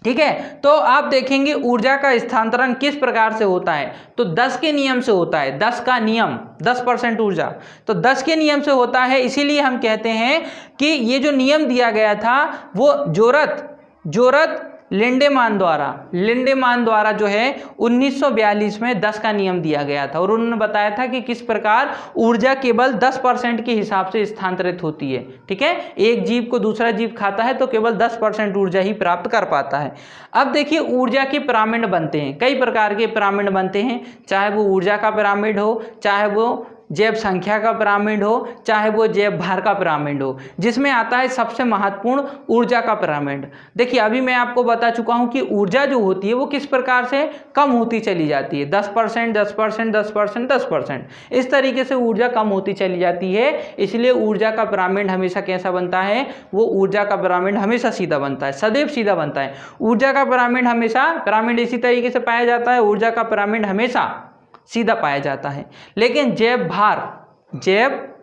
ठीक है, तो आप देखेंगे ऊर्जा का स्थानांतरण किस प्रकार से होता है, तो 10 के नियम से होता है। 10 का नियम, 10% ऊर्जा, तो 10 के नियम से होता है। इसीलिए हम कहते हैं कि ये जो नियम दिया गया था वो जोरत लिंडेमान द्वारा जो है 1942 में 10 का नियम दिया गया था, और उन्होंने बताया था कि किस प्रकार ऊर्जा केवल 10% के हिसाब से स्थानांतरित होती है। ठीक है, एक जीव को दूसरा जीव खाता है तो केवल 10% ऊर्जा ही प्राप्त कर पाता है। अब देखिए ऊर्जा के पिरामिड बनते हैं, कई प्रकार के पिरामिड बनते हैं, चाहे वो ऊर्जा का पिरामिड हो, चाहे वो जैव संख्या का पिरामिड हो, चाहे वो जैव भार का पिरामिड हो, जिसमें आता है सबसे महत्वपूर्ण ऊर्जा का पिरामिड। देखिए अभी मैं आपको बता चुका हूं कि ऊर्जा जो होती है वो किस प्रकार से कम होती चली जाती है, 10%, 10%, 10%, 10%, इस तरीके से ऊर्जा कम होती चली जाती है। इसलिए ऊर्जा का पिरामिड हमेशा कैसा बनता है, वो ऊर्जा का पिरामिड हमेशा सीधा बनता है, सदैव सीधा बनता है। ऊर्जा का पिरामिड हमेशा, पिरामिड इसी तरीके से पाया जाता है, ऊर्जा का पिरामिड हमेशा सीधा पाया जाता है। लेकिन जैव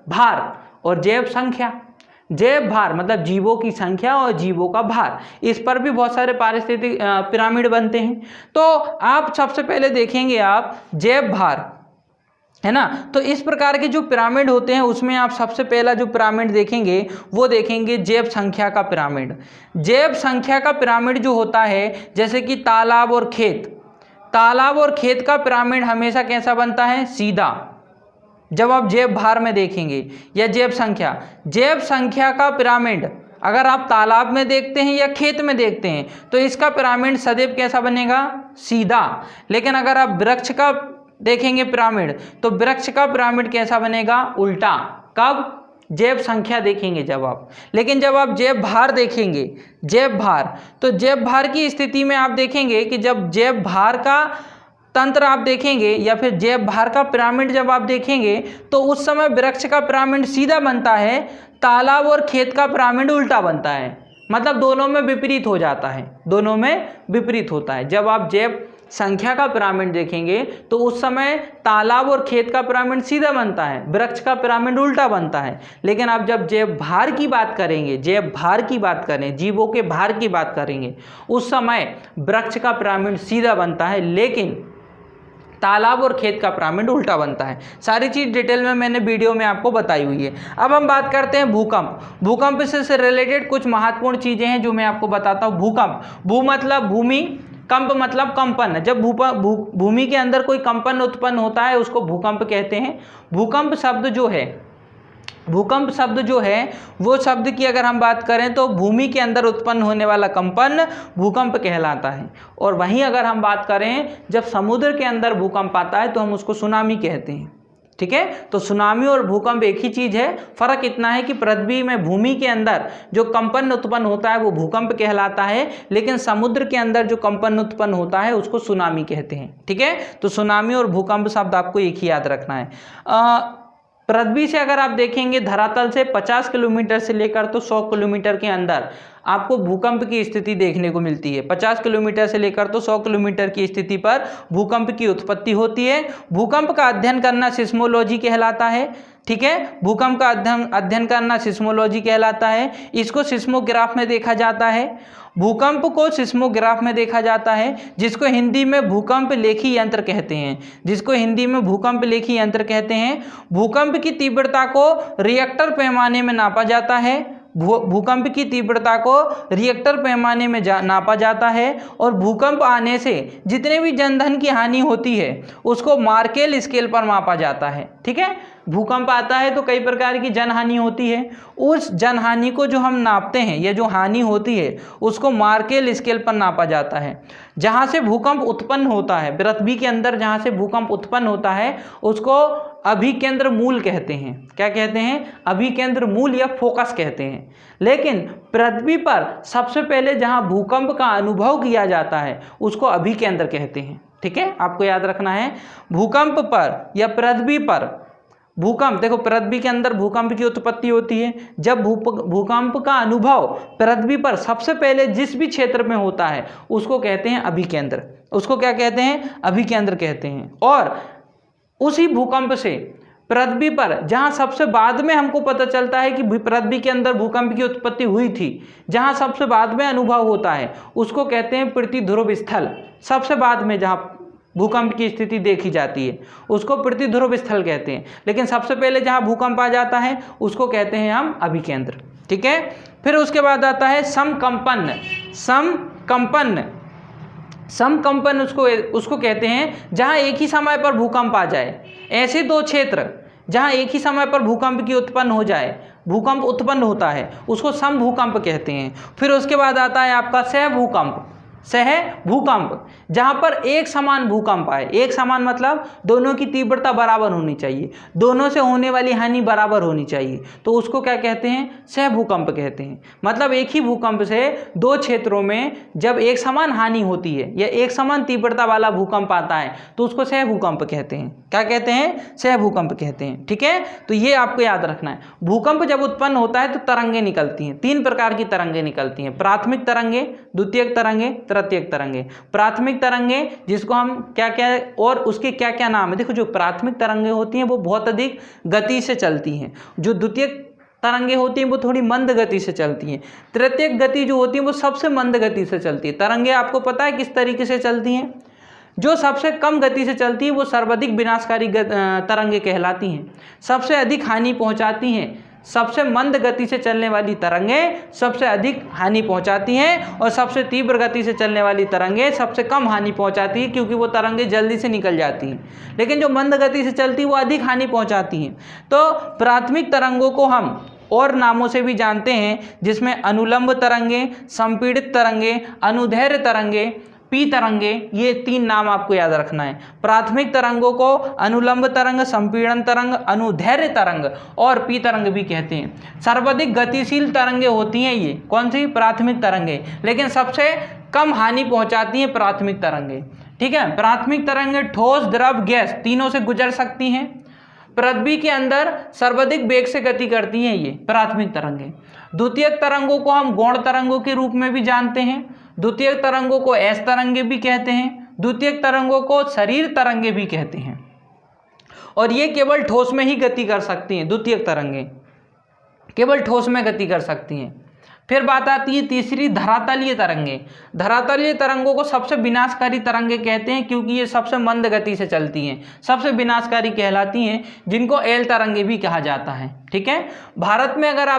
भार और जैव संख्या, जैव भार मतलब जीवों की संख्या और जीवों का भार, इस पर भी बहुत सारे पारिस्थितिक पिरामिड बनते हैं। तो आप सबसे पहले देखेंगे आप जैव भार, है ना, तो इस प्रकार के जो पिरामिड होते हैं उसमें आप सबसे पहला जो पिरामिड देखेंगे वो देखेंगे जैव संख्या का पिरामिड। जैव संख्या का पिरामिड जो होता है, जैसे कि तालाब और खेत का पिरामिड हमेशा कैसा बनता है, सीधा। जब आप जैव भार में देखेंगे या जैव संख्या का पिरामिड अगर आप तालाब में देखते हैं या खेत में देखते हैं तो इसका पिरामिड सदैव कैसा बनेगा, सीधा। लेकिन अगर आप वृक्ष का देखेंगे पिरामिड तो वृक्ष का पिरामिड कैसा बनेगा, उल्टा। कब, जैव संख्या देखेंगे जब आप। लेकिन जब आप जैव भार देखेंगे, तो जैव भार की स्थिति में आप देखेंगे कि जब जैव भार का तंत्र आप देखेंगे या फिर जैव भार का पिरामिड जब आप देखेंगे तो उस समय वृक्ष का पिरामिड सीधा बनता है, तालाब और खेत का पिरामिड उल्टा बनता है। मतलब दोनों में विपरीत हो जाता है, दोनों में विपरीत होता है। जब आप जैव संख्या का पिरामिड देखेंगे तो उस समय तालाब और खेत का पिरामिड सीधा बनता है, वृक्ष का पिरामिड उल्टा बनता है। लेकिन आप जब जैव भार की बात करेंगे, जीवों के भार की बात करेंगे, उस समय वृक्ष का पिरामिड सीधा बनता है, लेकिन तालाब और खेत का पिरामिड उल्टा बनता है। सारी चीज़ डिटेल में मैंने वीडियो में आपको बताई हुई है। अब हम बात करते हैं भूकंप से रिलेटेड कुछ महत्वपूर्ण चीज़ें हैं जो मैं आपको बताता हूँ। भू मतलब भूमि, कंप मतलब कंपन। जब भूमि के अंदर कोई कंपन उत्पन्न होता है उसको भूकंप कहते हैं। भूकंप शब्द जो है वो शब्द की अगर हम बात करें तो भूमि के अंदर उत्पन्न होने वाला कंपन भूकंप कहलाता है। और वहीं अगर हम बात करें जब समुद्र के अंदर भूकंप आता है तो हम उसको सुनामी कहते हैं। ठीक है, तो सुनामी और भूकंप एक ही चीज़ है, फर्क इतना है कि पृथ्वी में भूमि के अंदर जो कंपन उत्पन्न होता है वो भूकंप कहलाता है, लेकिन समुद्र के अंदर जो कंपन उत्पन्न होता है उसको सुनामी कहते हैं। ठीक है, तो सुनामी और भूकंप शब्द आपको एक ही याद रखना है। पृथ्वी से अगर आप देखेंगे धरातल से 50 किलोमीटर से लेकर तो 100 किलोमीटर के अंदर आपको भूकंप की स्थिति देखने को मिलती है। 50 किलोमीटर से लेकर तो 100 किलोमीटर की स्थिति पर भूकंप की उत्पत्ति होती है। भूकंप का अध्ययन करना सिस्मोलॉजी कहलाता है। ठीक है, भूकंप का अध्ययन करना सिस्मोलॉजी कहलाता है। इसको सिस्मोग्राफ में देखा जाता है। भूकंप को सिस्मोग्राफ में देखा जाता है, जिसको हिंदी में भूकंप लेखी यंत्र कहते हैं। जिसको हिंदी में भूकंप लेखी यंत्र कहते हैं। भूकंप की तीव्रता को रिएक्टर पैमाने में नापा जाता है। भूकंप की तीव्रता को रिएक्टर पैमाने में नापा जाता है। और भूकंप आने से जितने भी जनधन की हानि होती है उसको मार्केल स्केल पर मापा जाता है। ठीक है, भूकंप आता है तो कई प्रकार की जनहानि होती है। उस जनहानि को जो हम नापते हैं या जो हानि होती है उसको मार्केल स्केल पर नापा जाता है। जहाँ से भूकंप उत्पन्न होता है, पृथ्वी के अंदर जहाँ से भूकंप उत्पन्न होता है उसको अभिकेंद्र मूल कहते हैं। क्या कहते हैं? अभिकेंद्र मूल या फोकस कहते हैं। लेकिन पृथ्वी पर सबसे पहले जहाँ भूकंप का अनुभव किया जाता है उसको अभिकेंद्र कहते हैं। ठीक है, आपको याद रखना है। भूकंप पर या पृथ्वी पर भूकंप, देखो पृथ्वी के अंदर भूकंप की उत्पत्ति होती है। जब भूकंप का अनुभव पृथ्वी पर सबसे पहले जिस भी क्षेत्र में होता है उसको कहते हैं अभिकेंद्र। उसको क्या कहते हैं? अभिकेंद्र कहते हैं। और उसी भूकंप से पृथ्वी पर जहाँ सबसे बाद में हमको पता चलता है कि पृथ्वी के अंदर भूकंप की उत्पत्ति हुई थी, जहाँ सबसे बाद में अनुभव होता है उसको कहते हैं पृथ्वी ध्रुव स्थल। सबसे बाद में जहाँ भूकंप की स्थिति देखी जाती है उसको पृथ्वी ध्रुव स्थल कहते हैं। लेकिन सबसे पहले जहाँ भूकंप आ जाता है उसको कहते हैं हम अभिकेंद्र। ठीक है, फिर उसके बाद आता है समकंपन। समकंपन समकंपन उसको कहते हैं जहाँ एक ही समय पर भूकंप आ जाए। ऐसे दो क्षेत्र जहाँ एक ही समय पर भूकंप की उत्पन्न हो जाए, भूकंप उत्पन्न होता है, उसको समभूकंप कहते हैं। फिर उसके बाद आता है आपका सहभूकंप। सहभूकंप, जहाँ पर एक समान भूकंप आए। एक समान मतलब दोनों की तीव्रता बराबर होनी चाहिए, दोनों से होने वाली हानि बराबर होनी चाहिए, तो उसको क्या कहते हैं? सहभूकंप कहते हैं। मतलब एक ही भूकंप से दो क्षेत्रों में जब एक समान हानि होती है या एक समान तीव्रता वाला भूकंप आता है तो उसको सहभूकंप कहते हैं। क्या कहते हैं? सहभूकंप कहते हैं। ठीक है, तो ये आपको याद रखना है। भूकंप जब उत्पन्न होता है तो तरंगे निकलती हैं। 3 प्रकार की तरंगे निकलती हैं: प्राथमिक तरंगे, द्वितीयक तरंगे, तृतीयक तरंगे। प्राथमिक तरंगे जिसको हम क्या क्या और उसके क्या क्या नाम है। देखो, जो प्राथमिक तरंगे होती हैं वो बहुत अधिक गति से चलती हैं। जो द्वितीयक तरंगे होती हैं वो थोड़ी मंद गति से चलती हैं। तृतीयक गति जो होती है वो सबसे मंद गति से चलती है। तरंगे आपको पता है किस तरीके से चलती हैं? जो सबसे कम गति से चलती है वो सर्वाधिक विनाशकारी तरंगे कहलाती हैं, सबसे अधिक हानि पहुंचाती हैं। सबसे मंद गति से चलने वाली तरंगें सबसे अधिक हानि पहुंचाती हैं और सबसे तीव्र गति से चलने वाली तरंगें सबसे कम हानि पहुंचाती हैं, क्योंकि वो तरंगें जल्दी से निकल जाती हैं। लेकिन जो मंद गति से चलती है वो अधिक हानि पहुंचाती हैं। तो प्राथमिक तरंगों को हम और नामों से भी जानते हैं, जिसमें अनुलंब तरंगे, संपीड़ित तरंगे, अनुदैर्घ्य तरंगे, पी तरंगे। ये 3 नाम आपको याद रखना है। प्राथमिक तरंगों को अनुलंब तरंग, संपीड़न तरंग, अनुदैर्घ्य तरंग और पी तरंग भी कहते हैं। सर्वाधिक गतिशील तरंगे होती हैं ये कौन सी? प्राथमिक तरंगे। लेकिन सबसे कम हानि पहुंचाती हैं प्राथमिक तरंगे। ठीक है, प्राथमिक तरंगे ठोस, द्रव, गैस तीनों से गुजर सकती हैं। पृथ्वी के अंदर सर्वाधिक वेग से गति करती हैं ये प्राथमिक तरंगे। द्वितीयक तरंगों को हम गौण तरंगों के रूप में भी जानते हैं। द्वितीयक तरंगों को ऐस तरंगे भी कहते हैं। द्वितीयक तरंगों को शरीर तरंगे भी कहते हैं। और ये केवल ठोस में ही गति कर सकती हैं। द्वितीयक तरंगे केवल ठोस में गति कर सकती हैं। फिर बात आती है तीसरी, धरातलीय तरंगे। धरातलीय तरंगों को सबसे विनाशकारी तरंगे कहते हैं, क्योंकि ये सबसे मंद गति से चलती हैं, सबसे विनाशकारी कहलाती हैं, जिनको एल तरंगे भी कहा जाता है। ठीक है, भारत में अगर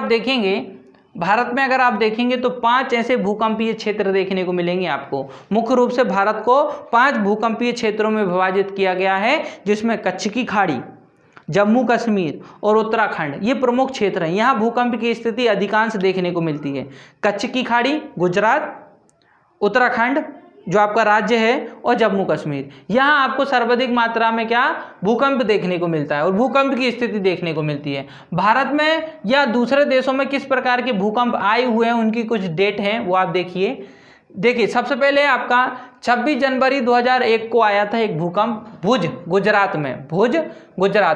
आप देखेंगे तो 5 ऐसे भूकंपीय क्षेत्र देखने को मिलेंगे आपको। मुख्य रूप से भारत को 5 भूकंपीय क्षेत्रों में विभाजित किया गया है, जिसमें कच्छ की खाड़ी, जम्मू कश्मीर और उत्तराखंड ये प्रमुख क्षेत्र हैं। यहाँ भूकंप की स्थिति अधिकांश देखने को मिलती है। कच्छ की खाड़ी, गुजरात, उत्तराखंड जो आपका राज्य है, और जम्मू कश्मीर, यहाँ आपको सर्वाधिक मात्रा में क्या भूकंप देखने को मिलता है और भूकंप की स्थिति देखने को मिलती है। भारत में या दूसरे देशों में किस प्रकार के भूकंप आए हुए हैं उनकी कुछ डेट हैं, वो आप देखिए सबसे पहले आपका 26 जनवरी 2001 को आया था एक भूकंप भुज गुजरात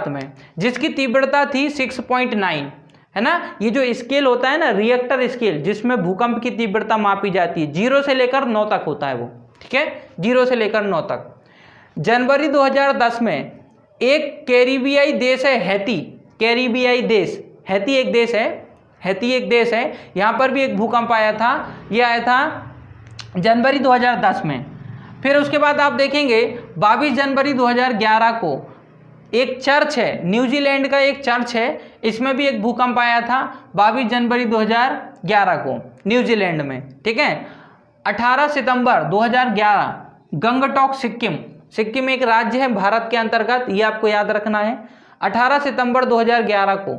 में, जिसकी तीव्रता थी 6.9। है ना। ये जो स्केल होता है ना, रिएक्टर स्केल, जिसमें भूकंप की तीव्रता मापी जाती है, 0 से लेकर 9 तक होता है वो, ठीक है, 0 से लेकर 9 तक। जनवरी 2010 में एक कैरिबियाई देश है हैती, कैरिबियाई देश, हैती एक देश है, हैती एक देश है, यहाँ पर भी एक भूकंप आया था। ये आया था जनवरी 2010 में। फिर उसके बाद आप देखेंगे 22 जनवरी 2011 को एक चर्च है, न्यूजीलैंड का एक चर्च है, इसमें भी एक भूकंप आया था 22 जनवरी 2011 को न्यूजीलैंड में, ठीक है। 18 सितंबर 2011 गंगटोक सिक्किम, सिक्किम एक राज्य है भारत के अंतर्गत, ये आपको याद रखना है। 18 सितंबर 2011 को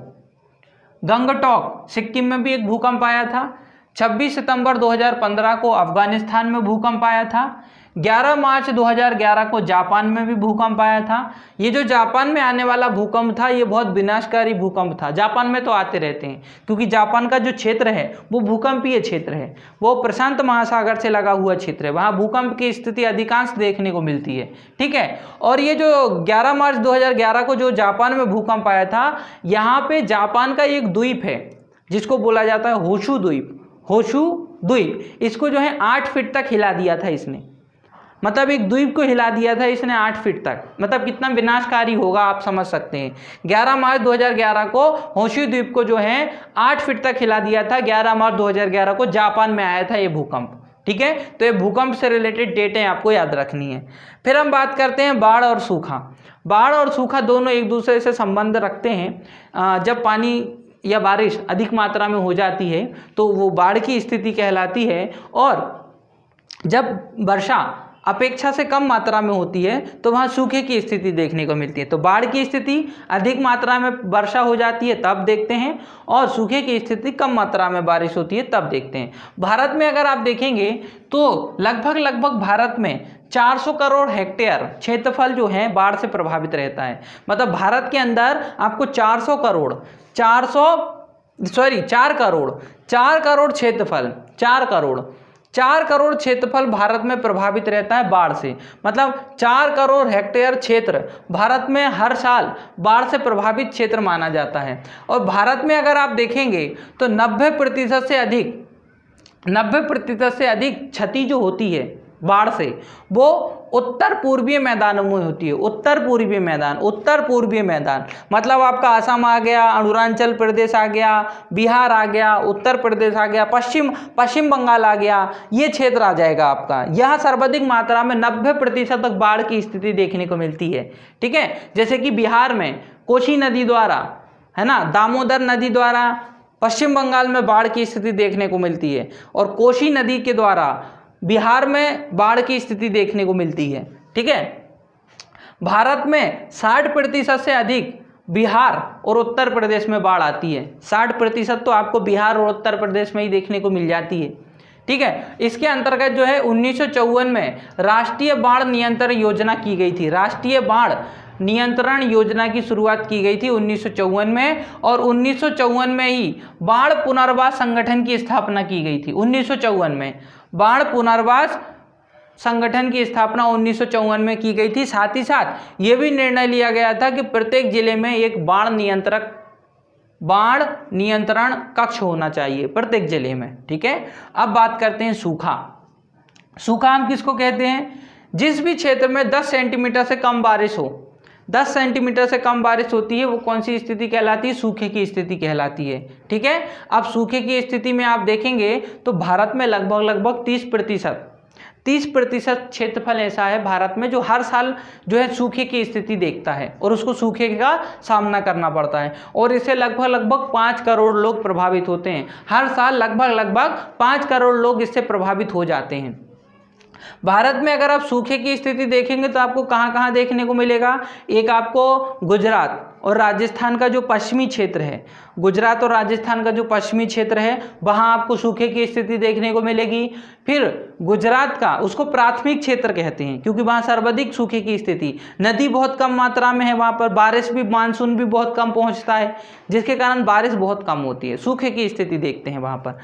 गंगटोक सिक्किम में भी एक भूकंप आया था। 26 सितंबर 2015 को अफगानिस्तान में भूकंप आया था। 11 मार्च 2011 को जापान में भी भूकंप आया था। ये जो जापान में आने वाला भूकंप था, ये बहुत विनाशकारी भूकंप था। जापान में तो आते रहते हैं, क्योंकि जापान का जो क्षेत्र है वो भूकंपीय क्षेत्र है, वो प्रशांत महासागर से लगा हुआ क्षेत्र है, वहाँ भूकंप की स्थिति अधिकांश देखने को मिलती है, ठीक है। और ये जो 11 मार्च 2011 को जो जापान में भूकंप आया था, यहाँ पे जापान का एक द्वीप है जिसको बोला जाता है होशु द्वीप, होशु द्वीप, इसको जो है 8 फीट तक हिला दिया था इसने, मतलब एक द्वीप को हिला दिया था इसने 8 फीट तक, मतलब कितना विनाशकारी होगा आप समझ सकते हैं। 11 मार्च 2011 को होशु द्वीप को जो है 8 फीट तक हिला दिया था। 11 मार्च 2011 को जापान में आया था ये भूकंप, ठीक है। तो ये भूकंप से रिलेटेड डेटें आपको याद रखनी है। फिर हम बात करते हैं बाढ़ और सूखा। बाढ़ और सूखा दोनों एक दूसरे से संबंध रखते हैं। जब पानी या बारिश अधिक मात्रा में हो जाती है तो वो बाढ़ की स्थिति कहलाती है, और जब वर्षा अपेक्षा से कम मात्रा में होती है तो वहाँ सूखे की स्थिति देखने को मिलती है। तो बाढ़ की स्थिति अधिक मात्रा में वर्षा हो जाती है तब देखते हैं, और सूखे की स्थिति कम मात्रा में बारिश होती है तब देखते हैं। भारत में अगर आप देखेंगे तो लगभग भारत में 400 करोड़ हेक्टेयर क्षेत्रफल जो है बाढ़ से प्रभावित रहता है। मतलब भारत के अंदर आपको 4 करोड़ क्षेत्रफल, 4 करोड़ क्षेत्रफल भारत में प्रभावित रहता है बाढ़ से। मतलब 4 करोड़ हेक्टेयर क्षेत्र भारत में हर साल बाढ़ से प्रभावित क्षेत्र माना जाता है। और भारत में अगर आप देखेंगे तो 90% से अधिक क्षति जो होती है बाढ़ से वो उत्तर पूर्वीय मैदानों में होती है। उत्तर पूर्वीय मैदान मतलब आपका असम आ गया, अरुणाचल प्रदेश आ गया, बिहार आ गया, उत्तर प्रदेश आ गया, पश्चिम बंगाल आ गया, ये क्षेत्र आ जाएगा आपका। यहाँ सर्वाधिक मात्रा में 90% तक बाढ़ की स्थिति देखने को मिलती है, ठीक है। जैसे कि बिहार में कोसी नदी द्वारा, है ना, दामोदर नदी द्वारा पश्चिम बंगाल में बाढ़ की स्थिति देखने को मिलती है, और कोसी नदी के द्वारा बिहार में बाढ़ की स्थिति देखने को मिलती है, ठीक है। भारत में 60% से अधिक बिहार और उत्तर प्रदेश में बाढ़ आती है। 60% तो आपको बिहार और उत्तर प्रदेश में ही देखने को मिल जाती है, ठीक है। इसके अंतर्गत जो है 1954 में राष्ट्रीय बाढ़ नियंत्रण योजना की गई थी। राष्ट्रीय बाढ़ नियंत्रण योजना की शुरुआत की गई थी 1954 में, और 1954 में ही बाढ़ पुनर्वास संगठन की स्थापना की गई थी। 1954 में बाढ़ पुनर्वास संगठन की स्थापना 1954 में की गई थी। साथ ही साथ ये भी निर्णय लिया गया था कि प्रत्येक जिले में एक बाढ़ नियंत्रण कक्ष होना चाहिए प्रत्येक जिले में, ठीक है। अब बात करते हैं सूखा। सूखा हम किसको कहते हैं? जिस भी क्षेत्र में 10 सेंटीमीटर से कम बारिश हो, 10 सेंटीमीटर से कम बारिश होती है, वो कौन सी स्थिति कहलाती है? सूखे की स्थिति कहलाती है, ठीक है। अब सूखे की स्थिति में आप देखेंगे तो भारत में लगभग 30% क्षेत्रफल ऐसा है भारत में जो हर साल जो है सूखे की स्थिति देखता है, और उसको सूखे का सामना करना पड़ता है, और इससे लगभग 5 करोड़ लोग प्रभावित होते हैं। हर साल लगभग 5 करोड़ लोग इससे प्रभावित हो जाते हैं। भारत में अगर आप सूखे की स्थिति देखेंगे तो आपको कहाँ देखने को मिलेगा? एक आपको गुजरात और राजस्थान का जो पश्चिमी क्षेत्र है, गुजरात और राजस्थान का जो पश्चिमी क्षेत्र है वहाँ आपको सूखे की स्थिति देखने को मिलेगी। फिर गुजरात का, उसको प्राथमिक क्षेत्र कहते हैं क्योंकि वहाँ सर्वाधिक सूखे की स्थिति, नदी बहुत कम मात्रा में है, वहाँ पर बारिश भी, मानसून भी बहुत कम पहुँचता है, जिसके कारण बारिश बहुत कम होती है, सूखे की स्थिति देखते हैं वहाँ पर।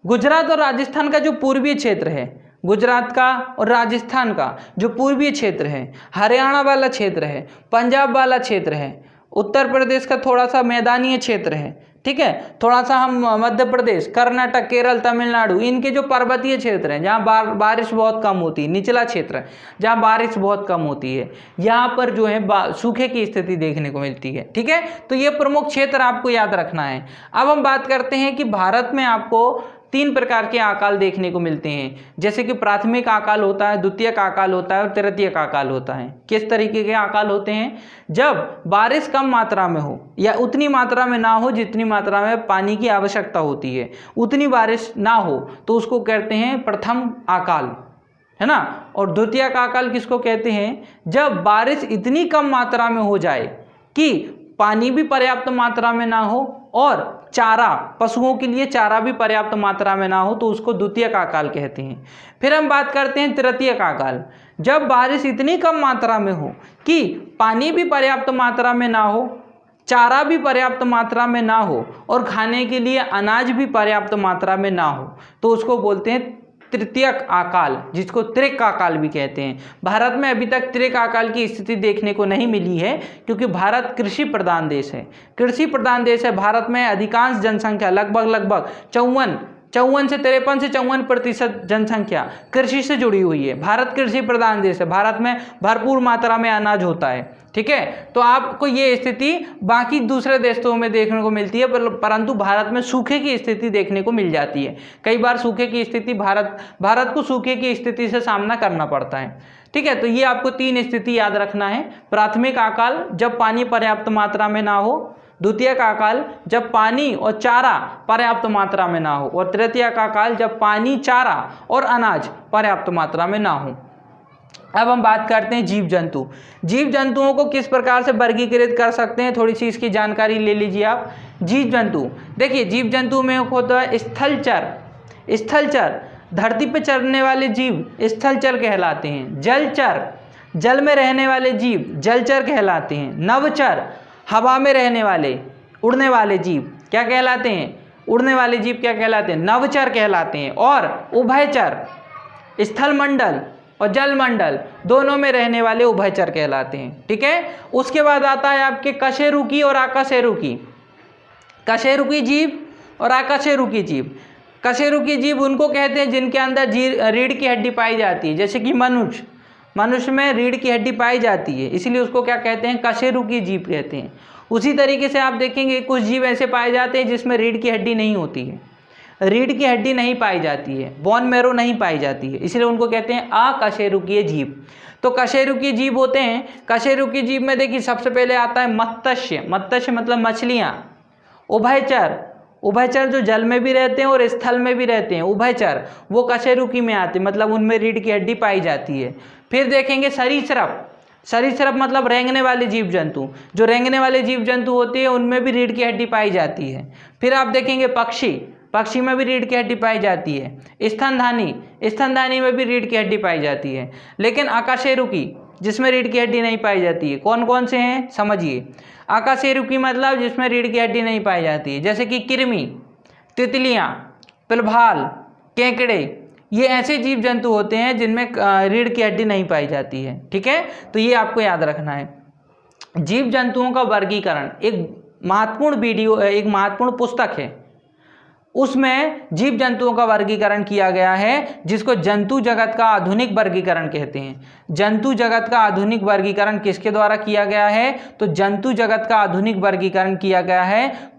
गुजरात और राजस्थान का जो पूर्वीय क्षेत्र है, गुजरात का और राजस्थान का जो पूर्वीय क्षेत्र है, हरियाणा वाला क्षेत्र है, पंजाब वाला क्षेत्र है, उत्तर प्रदेश का थोड़ा सा मैदानी क्षेत्र है, ठीक है। थोड़ा सा हम मध्य प्रदेश, कर्नाटक, केरल, तमिलनाडु, इनके जो पर्वतीय क्षेत्र हैं जहाँ बारिश बहुत कम होती है, निचला क्षेत्र है जहाँ बारिश बहुत कम होती है, यहाँ पर जो है सूखे की स्थिति देखने को मिलती है। ठीक है, तो ये प्रमुख क्षेत्र आपको याद रखना है। अब हम बात करते हैं कि भारत में आपको 3 प्रकार के अकाल देखने को मिलते हैं, जैसे कि प्राथमिक अकाल होता है, द्वितीयक अकाल होता है और तृतीयक अकाल होता है। किस तरीके के अकाल होते हैं? जब बारिश कम मात्रा में हो या उतनी मात्रा में ना हो जितनी मात्रा में पानी की आवश्यकता होती है, उतनी बारिश ना हो तो उसको कहते हैं प्रथम अकाल, है ना। और द्वितीयक अकाल किसको कहते हैं? जब बारिश इतनी कम मात्रा में हो जाए कि पानी भी पर्याप्त मात्रा में ना हो और चारा, पशुओं के लिए चारा भी पर्याप्त मात्रा में ना हो, तो उसको द्वितीयक अकाल कहते हैं। फिर हम बात करते हैं तृतीयक अकाल। जब बारिश इतनी कम मात्रा में हो कि पानी भी पर्याप्त मात्रा में ना हो, चारा भी पर्याप्त मात्रा में ना हो और खाने के लिए अनाज भी पर्याप्त मात्रा में ना हो, तो उसको बोलते हैं तृतीयक अकाल, जिसको त्रिक अकाल भी कहते हैं। भारत में अभी तक त्रिक अकाल की स्थिति देखने को नहीं मिली है, क्योंकि भारत कृषि प्रधान देश है। कृषि प्रधान देश है। भारत में अधिकांश जनसंख्या लगभग 54 से 54% जनसंख्या कृषि से जुड़ी हुई है। भारत कृषि प्रधान देश है। भारत में भरपूर मात्रा में अनाज होता है। ठीक है, तो आपको ये स्थिति बाकी दूसरे देशों में देखने को मिलती है, परंतु भारत में सूखे की स्थिति देखने को मिल जाती है। कई बार सूखे की स्थिति भारत को सूखे की स्थिति से सामना करना पड़ता है। ठीक है, तो ये आपको 3 स्थिति याद रखना है। प्राथमिक अकाल, जब पानी पर्याप्त मात्रा में ना हो। द्वितीयक अकाल, जब पानी और चारा पर्याप्त मात्रा में ना हो। और तृतीयक अकाल, जब पानी, चारा और अनाज पर्याप्त मात्रा में ना हो। अब हम बात करते हैं जीव जंतु। जीव जंतुओं को किस प्रकार से वर्गीकृत कर सकते हैं, थोड़ी सी इसकी जानकारी ले लीजिए आप। जीव जंतु, देखिए जीव जंतु में होता है स्थलचर, धरती पर चरने वाले जीव स्थलचर कहलाते हैं। जलचर, जल में रहने वाले जीव जलचर कहलाते हैं। नभचर, हवा में रहने वाले उड़ने वाले जीव क्या कहलाते हैं? उड़ने वाले जीव क्या कहलाते हैं? नभचर कहलाते हैं। और उभयचर, स्थलमंडल और जलमंडल दोनों में रहने वाले उभयचर कहलाते हैं। ठीक है, उसके बाद आता है आपके कशेरुकी और आकशेरुकी। कशेरुकी जीव और आकशेरुकी जीव। कशेरुकी जीव उनको कहते हैं जिनके अंदर रीढ़ की हड्डी पाई जाती है, जैसे कि मनुष्य में रीढ़ की हड्डी पाई जाती है, इसलिए उसको क्या कहते हैं? कशेरुकी जीव कहते हैं। उसी तरीके से आप देखेंगे कुछ जीव ऐसे पाए जाते हैं जिसमें रीढ़ की हड्डी नहीं होती है, रीढ़ की हड्डी नहीं पाई जाती है, बोन मैरो नहीं पाई जाती है, इसलिए उनको कहते हैं अकशेरुकीय जीव। तो कशेरुकी जीव होते हैं। कशेरुकी जीव में देखिए सबसे पहले आता है मत्स्य मतलब मछलियाँ। उभयचर जो जल में भी रहते हैं और स्थल में भी रहते हैं, उभयचर वो कशेरुकी में आते हैं, मतलब उनमें रीढ़ की हड्डी पाई जाती है। फिर देखेंगे सरीसृप मतलब रेंगने वाले जीव जंतु। जो रेंगने वाले जीव जंतु होते हैं उनमें भी रीढ़ की हड्डी पाई जाती है। फिर आप देखेंगे पक्षी में भी रीढ़ की हड्डी पाई जाती है। स्तनधानी में भी रीढ़ की हड्डी पाई जाती है। लेकिन अकशेरुकी जिसमें रीढ़ की हड्डी नहीं पाई जाती है, कौन कौन से हैं समझिए। अकशेरुकी मतलब जिसमें रीढ़ की हड्डी नहीं पाई जाती है, जैसे कि कृमि, तितलियाँ, पिलभाल, केकड़े, ये ऐसे जीव जंतु होते हैं जिनमें रीढ़ की हड्डी नहीं पाई जाती है। ठीक है, तो ये आपको याद रखना है। जीव जंतुओं का वर्गीकरण एक महत्वपूर्ण पुस्तक है, उसमें जीव जंतुओं का वर्गीकरण किया गया है, जिसको जंतु जगत का आधुनिक वर्गीकरण कहते हैं। जंतु जगत का आधुनिक वर्गीकरण किसके द्वारा किया गया है? तो जंतु जगत का आधुनिक वर्गीकरण किया गया है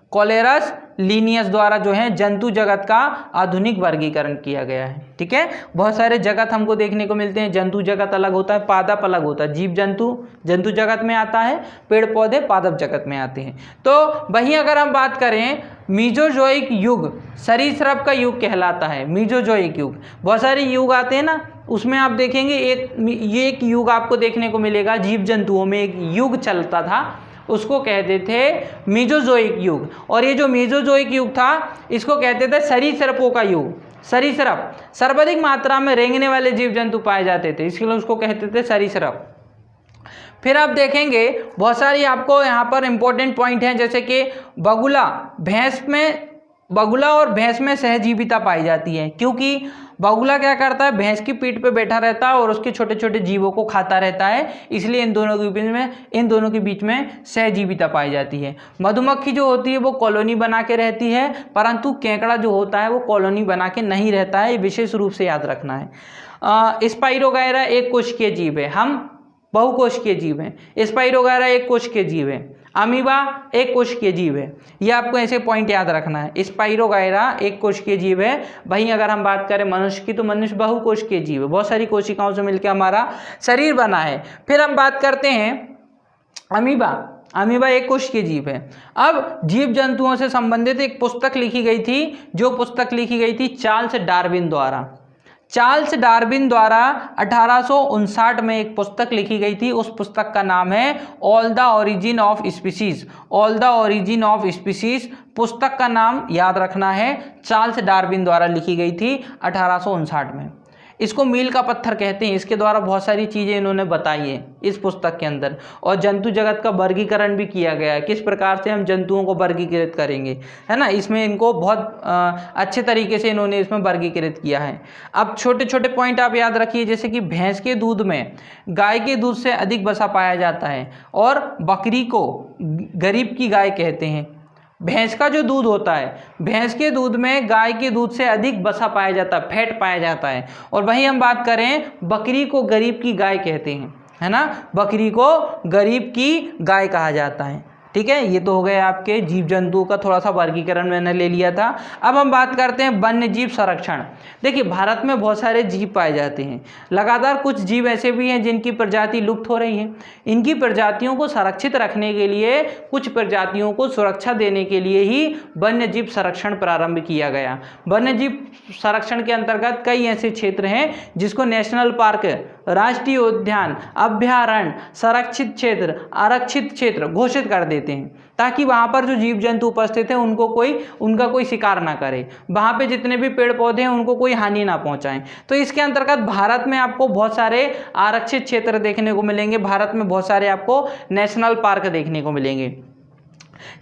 कोलेरस लीनियस द्वारा जो है जंतु जगत का आधुनिक वर्गीकरण किया गया है। ठीक है, बहुत सारे जगत हमको देखने को मिलते हैं। जंतु जगत अलग होता है, पादप अलग होता है। जीव जंतु जगत में आता है, पेड़ पौधे पादप जगत में आते हैं। तो वहीं अगर हम बात करें मीजोजोइक युग, सरीसृप का युग कहलाता है। मीजोजोइक युग, बहुत सारे युग आते हैं ना, उसमें आप देखेंगे एक युग आपको देखने को मिलेगा। जीव जंतुओं में एक युग चलता था, उसको कहते थे मीजोजोइक युग। और ये जो मीजोजोइक युग था इसको कहते थे सरीसृपों का युग। सरीसृप सर्वाधिक मात्रा में रेंगने वाले जीव जंतु पाए जाते थे, इसके लिए उसको कहते थे सरीसृप। फिर आप देखेंगे बहुत सारी आपको यहाँ पर इंपॉर्टेंट पॉइंट हैं, जैसे कि बगुला और भैंस में सहजीविता पाई जाती है, क्योंकि बगुला क्या करता है, भैंस की पीठ पे बैठा रहता है और उसके छोटे छोटे जीवों को खाता रहता है, इसलिए इन दोनों के बीच में सहजीविता पाई जाती है। मधुमक्खी जो होती है वो कॉलोनी बना के रहती है, परंतु केकड़ा जो होता है वो कॉलोनी बना के नहीं रहता है, विशेष रूप से याद रखना है। स्पाइरोगायरा एक कोशिकीय जीव है, हम बहुकोशिकीय जीव हैं। स्पाइरोगायरा एक कोशिकीय जीव है, अमीबा एक कोशिकीय जीव है। ये आपको ऐसे पॉइंट याद रखना है। स्पाइरोगायरा एक कोशिकीय जीव है। वहीं अगर हम बात करें मनुष्य की, तो मनुष्य बहुकोशिकीय जीव है, बहुत सारी कोशिकाओं से मिलकर हमारा शरीर बना है। फिर हम बात करते हैं अमीबा। अमीबा एक कोशिकीय जीव है। अब जीव जंतुओं से संबंधित एक पुस्तक लिखी गई थी, जो पुस्तक लिखी गई थी चार्ल्स डार्विन द्वारा। चार्ल्स डार्विन द्वारा 1859 में एक पुस्तक लिखी गई थी, उस पुस्तक का नाम है all the origin of species. All the origin of species पुस्तक का नाम याद रखना है, चार्ल्स डार्विन द्वारा लिखी गई थी 1859 में। इसको मील का पत्थर कहते हैं, इसके द्वारा बहुत सारी चीज़ें इन्होंने बताई है इस पुस्तक के अंदर। और जंतु जगत का वर्गीकरण भी किया गया है, किस प्रकार से हम जंतुओं को वर्गीकृत करेंगे, है ना। इसमें इनको बहुत अच्छे तरीके से इन्होंने इसमें वर्गीकृत किया है। अब छोटे छोटे पॉइंट आप याद रखिए, जैसे कि भैंस के दूध में गाय के दूध से अधिक वसा पाया जाता है, और बकरी को गरीब की गाय कहते हैं। भैंस का जो दूध होता है, भैंस के दूध में गाय के दूध से अधिक वसा पाया जाता है, फैट पाया जाता है। और वहीं हम बात करें, बकरी को गरीब की गाय कहते हैं, है ना, बकरी को गरीब की गाय कहा जाता है। ठीक है, ये तो हो गए आपके जीव जंतुओं का थोड़ा सा वर्गीकरण मैंने ले लिया था। अब हम बात करते हैं वन्य जीव संरक्षण। देखिए, भारत में बहुत सारे जीव पाए जाते हैं, लगातार कुछ जीव ऐसे भी हैं जिनकी प्रजाति लुप्त हो रही है। इनकी प्रजातियों को संरक्षित रखने के लिए, कुछ प्रजातियों को सुरक्षा देने के लिए ही वन्य जीव संरक्षण प्रारंभ किया गया। वन्य जीव संरक्षण के अंतर्गत कई ऐसे क्षेत्र हैं जिसको नेशनल पार्क, राष्ट्रीय उद्यान, अभ्यारण्य, संरक्षित क्षेत्र, आरक्षित क्षेत्र घोषित कर देते हैं, ताकि वहाँ पर जो जीव जंतु उपस्थित हैं उनका कोई शिकार ना करे, वहाँ पे जितने भी पेड़ पौधे हैं उनको कोई हानि ना पहुँचाएं। तो इसके अंतर्गत भारत में आपको बहुत सारे आरक्षित क्षेत्र देखने को मिलेंगे, भारत में बहुत सारे आपको नेशनल पार्क देखने को मिलेंगे,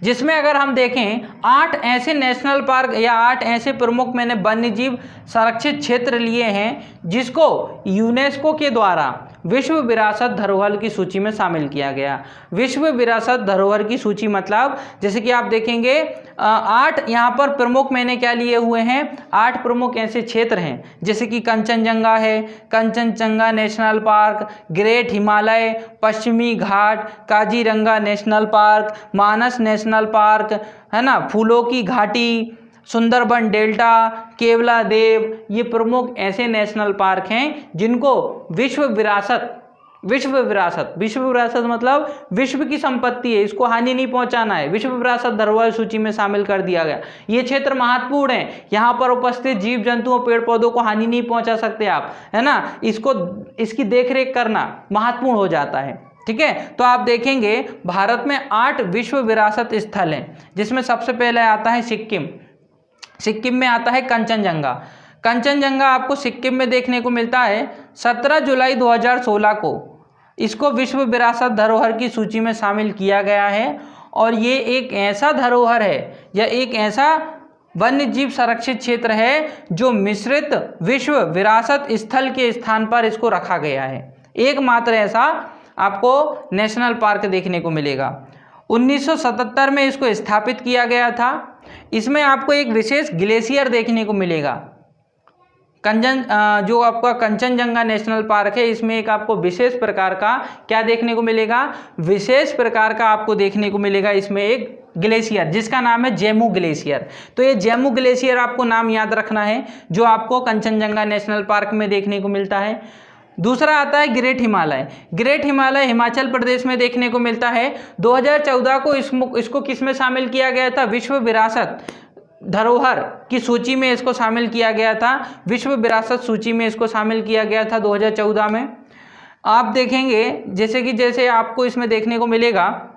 जिसमें अगर हम देखें 8 ऐसे नेशनल पार्क या 8 ऐसे प्रमुख मैंने वन्य जीव संरक्षित क्षेत्र लिए हैं जिसको यूनेस्को के द्वारा विश्व विरासत धरोहर की सूची में शामिल किया गया। विश्व विरासत धरोहर की सूची मतलब, जैसे कि आप देखेंगे 8 यहाँ पर प्रमुख मैंने क्या लिए हुए हैं, 8 प्रमुख ऐसे क्षेत्र हैं, जैसे कि कंचनजंगा है, Kanchenjunga national park, great Himalaya, पश्चिमी घाट, काजीरंगा नेशनल पार्क, मानस नेशनल पार्क, है ना, फूलों की घाटी, सुंदरबन डेल्टा, केवला देव, ये प्रमुख ऐसे नेशनल पार्क हैं जिनको विश्व विरासत मतलब विश्व की संपत्ति है, इसको हानि नहीं पहुंचाना है, विश्व विरासत धरोहर सूची में शामिल कर दिया गया। ये क्षेत्र महत्वपूर्ण है, यहाँ पर उपस्थित जीव जंतुओं पेड़ पौधों को हानि नहीं पहुंचा सकते आप, है ना, इसकी देखरेख करना महत्वपूर्ण हो जाता है। ठीक है, तो आप देखेंगे भारत में 8 विश्व विरासत स्थल हैं, जिसमें सबसे पहले आता है सिक्किम। सिक्किम में आता है कंचनजंगा। कंचनजंगा आपको सिक्किम में देखने को मिलता है। 17 जुलाई 2016 को इसको विश्व विरासत धरोहर की सूची में शामिल किया गया है, और ये एक ऐसा धरोहर है या एक ऐसा वन्य जीव संरक्षित क्षेत्र है जो मिश्रित विश्व विरासत स्थल के स्थान पर इसको रखा गया है। एकमात्र ऐसा आपको नेशनल पार्क देखने को मिलेगा। 1977 में इसको स्थापित किया गया था। इसमें आपको एक विशेष ग्लेशियर देखने को मिलेगा। जो आपका कंचनजंगा नेशनल पार्क है, इसमें एक आपको विशेष प्रकार का क्या देखने को मिलेगा, विशेष प्रकार का आपको देखने को मिलेगा इसमें एक ग्लेशियर, जिसका नाम है जेमू ग्लेशियर। तो ये जेमू ग्लेशियर आपको नाम याद रखना है, जो आपको कंचनजंगा नेशनल पार्क में देखने को मिलता है। दूसरा आता है ग्रेट हिमालय। ग्रेट हिमालय हिमाचल प्रदेश में देखने को मिलता है। 2014 को इसको किस में शामिल किया गया था, विश्व विरासत धरोहर की सूची में इसको शामिल किया गया था। विश्व विरासत सूची में इसको शामिल किया गया था 2014 में। आप देखेंगे जैसे आपको इसमें देखने को मिलेगा।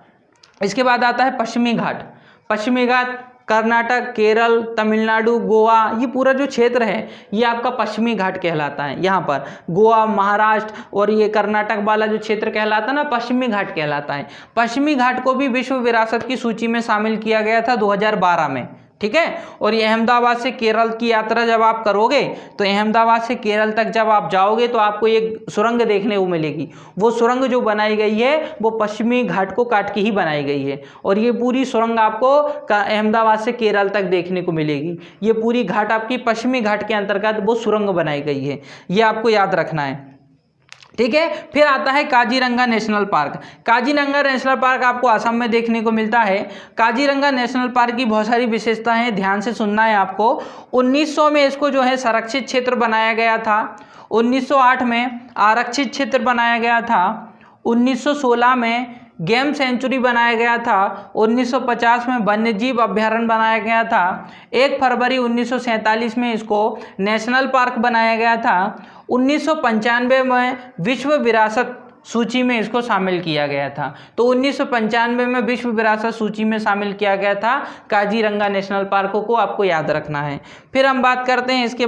इसके बाद आता है पश्चिमी घाट। पश्चिमी घाट कर्नाटक, केरल, तमिलनाडु, गोवा, ये पूरा जो क्षेत्र है ये आपका पश्चिमी घाट कहलाता है। यहाँ पर गोवा, महाराष्ट्र और ये कर्नाटक वाला जो क्षेत्र कहलाता है ना, पश्चिमी घाट कहलाता है। पश्चिमी घाट को भी विश्व विरासत की सूची में शामिल किया गया था 2012 में। ठीक है। और ये अहमदाबाद से केरल की यात्रा जब आप करोगे तो अहमदाबाद से केरल तक जब आप जाओगे तो आपको एक सुरंग देखने को मिलेगी। वो सुरंग जो बनाई गई है वो पश्चिमी घाट को काट के ही बनाई गई है और ये पूरी सुरंग आपको अहमदाबाद से केरल तक देखने को मिलेगी। ये पूरी घाट आपकी पश्चिमी घाट के अंतर्गत वो सुरंग बनाई गई है, ये आपको याद रखना है, ठीक है। फिर आता है Kaziranga national park. Kaziranga national park आपको असम में देखने को मिलता है। काजीरंगा नेशनल पार्क की बहुत सारी विशेषताएं हैं, ध्यान से सुनना है आपको। 1900 में इसको जो है संरक्षित क्षेत्र बनाया गया था, 1908 में आरक्षित क्षेत्र बनाया गया था, 1916 में गेम सेंचुरी बनाया गया था, 1950 में वन्यजीव अभ्यारण्य बनाया गया था, 1 फरवरी 1947 में इसको नेशनल पार्क बनाया गया था, 1995 में विश्व विरासत सूची में इसको शामिल किया गया था। तो 1995 में विश्व विरासत सूची में शामिल किया गया था काजीरंगा नेशनल पार्क को आपको याद रखना है। फिर हम बात करते हैं इसके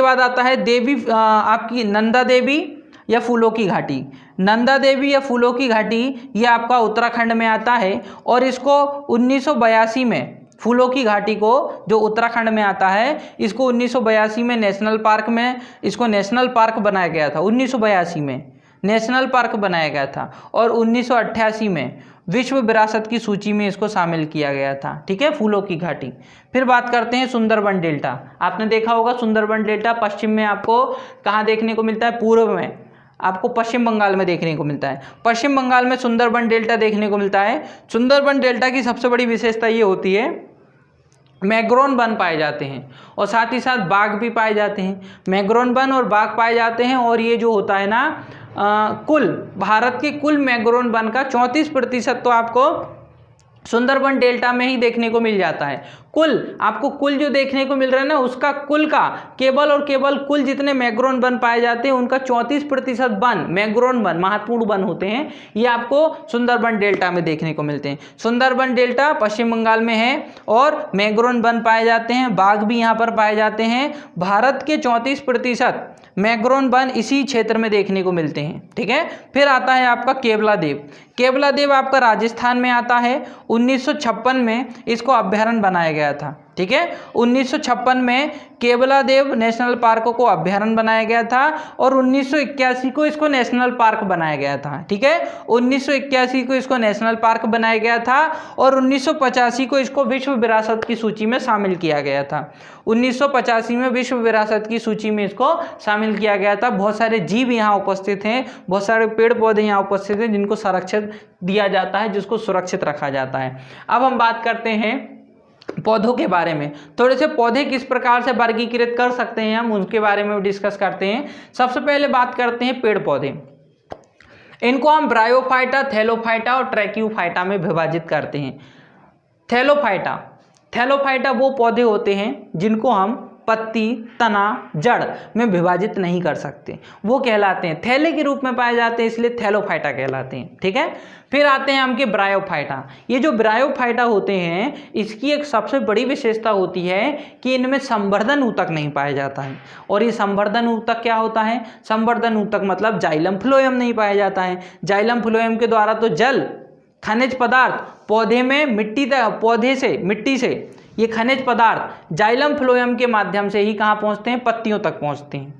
बाद आता है देवी आपकी नंदा देवी या फूलों की घाटी। नंदा देवी या फूलों की घाटी ये आपका उत्तराखंड में आता है और इसको 1982 में फूलों की घाटी को जो उत्तराखंड में आता है इसको 1982 में नेशनल पार्क में इसको नेशनल पार्क बनाया गया था। 1982 में नेशनल पार्क बनाया गया था और 1988 में विश्व विरासत की सूची में इसको शामिल किया गया था, ठीक है, फूलों की घाटी। फिर बात करते हैं सुंदरबन डेल्टा। आपने देखा होगा सुंदरबन डेल्टा पश्चिम में आपको कहाँ देखने को मिलता है, पूर्व में आपको पश्चिम बंगाल में देखने को मिलता है। पश्चिम बंगाल में सुंदरबन डेल्टा देखने को मिलता है। सुंदरबन डेल्टा की सबसे बड़ी विशेषता ये होती है मैग्रोन वन पाए जाते हैं और साथ ही साथ बाघ भी पाए जाते हैं। मैग्रोन वन और बाघ पाए जाते हैं और ये जो होता है ना कुल भारत के कुल मैग्रोन वन का 34% तो आपको सुंदरबन डेल्टा में ही देखने को मिल जाता है। कुल आपको कुल जो देखने को मिल रहा है ना उसका कुल का केवल और केवल कुल जितने मैग्रोन वन पाए जाते हैं उनका 34% वन मैग्रोन वन महत्वपूर्ण वन होते हैं, ये आपको सुंदरबन डेल्टा में देखने को मिलते हैं। सुंदरबन डेल्टा पश्चिम बंगाल में है और मैग्रोन वन पाए जाते हैं, बाघ भी यहाँ पर पाए जाते हैं। भारत के 34% मैग्रोन वन इसी क्षेत्र में देखने को मिलते हैं, ठीक है। फिर आता है आपका केवला देव। केवला देव आपका राजस्थान में आता है। 1956 में इसको अभ्यारण्य बनाया गया था, ठीक है। 1956 में केवला देव नेशनल पार्क को अभ्यारण्य बनाया गया था और 1981 को इसको नेशनल पार्क बनाया गया था, ठीक है। 1981 को इसको नेशनल पार्क बनाया गया था और 1985 को इसको विश्व विरासत की सूची में शामिल किया गया था। 1985 में विश्व विरासत की सूची में इसको शामिल किया गया था। बहुत सारे जीव यहाँ उपस्थित हैं, बहुत सारे पेड़ पौधे यहाँ उपस्थित हैं जिनको संरक्षित दिया जाता है, जिसको सुरक्षित रखा जाता है। अब हम बात करते हैं पौधों के बारे में। थोड़े से पौधे किस प्रकार से वर्गीकृत कर सकते हैं हम उसके बारे में डिस्कस करते हैं। सबसे पहले बात करते हैं पेड़ पौधे। इनको हम ब्रायोफाइटा, थैलोफाइटा और ट्रैकियोफाइटा में विभाजित करते हैं। थैलोफाइटा वो पौधे होते हैं जिनको हम पत्ती, तना, जड़ में विभाजित नहीं कर सकते, वो कहलाते हैं थैले के रूप में पाए जाते हैं, इसलिए थैलोफाइटा कहलाते हैं, ठीक है। फिर आते हैं हम के ब्रायोफाइटा। ये जो ब्रायोफाइटा होते हैं इसकी एक सबसे बड़ी विशेषता होती है कि इनमें संवर्धन ऊतक नहीं पाया जाता है। और ये संवर्धन ऊतक क्या होता है, संवर्धन ऊतक मतलब जाइलम फ्लोएम नहीं पाया जाता है। जाइलम फ्लोएम के द्वारा तो जल, खनिज पदार्थ पौधे में मिट्टी से ये खनिज पदार्थ जाइलम फ्लोएम के माध्यम से ही कहाँ पहुँचते हैं, पत्तियों तक पहुँचते हैं।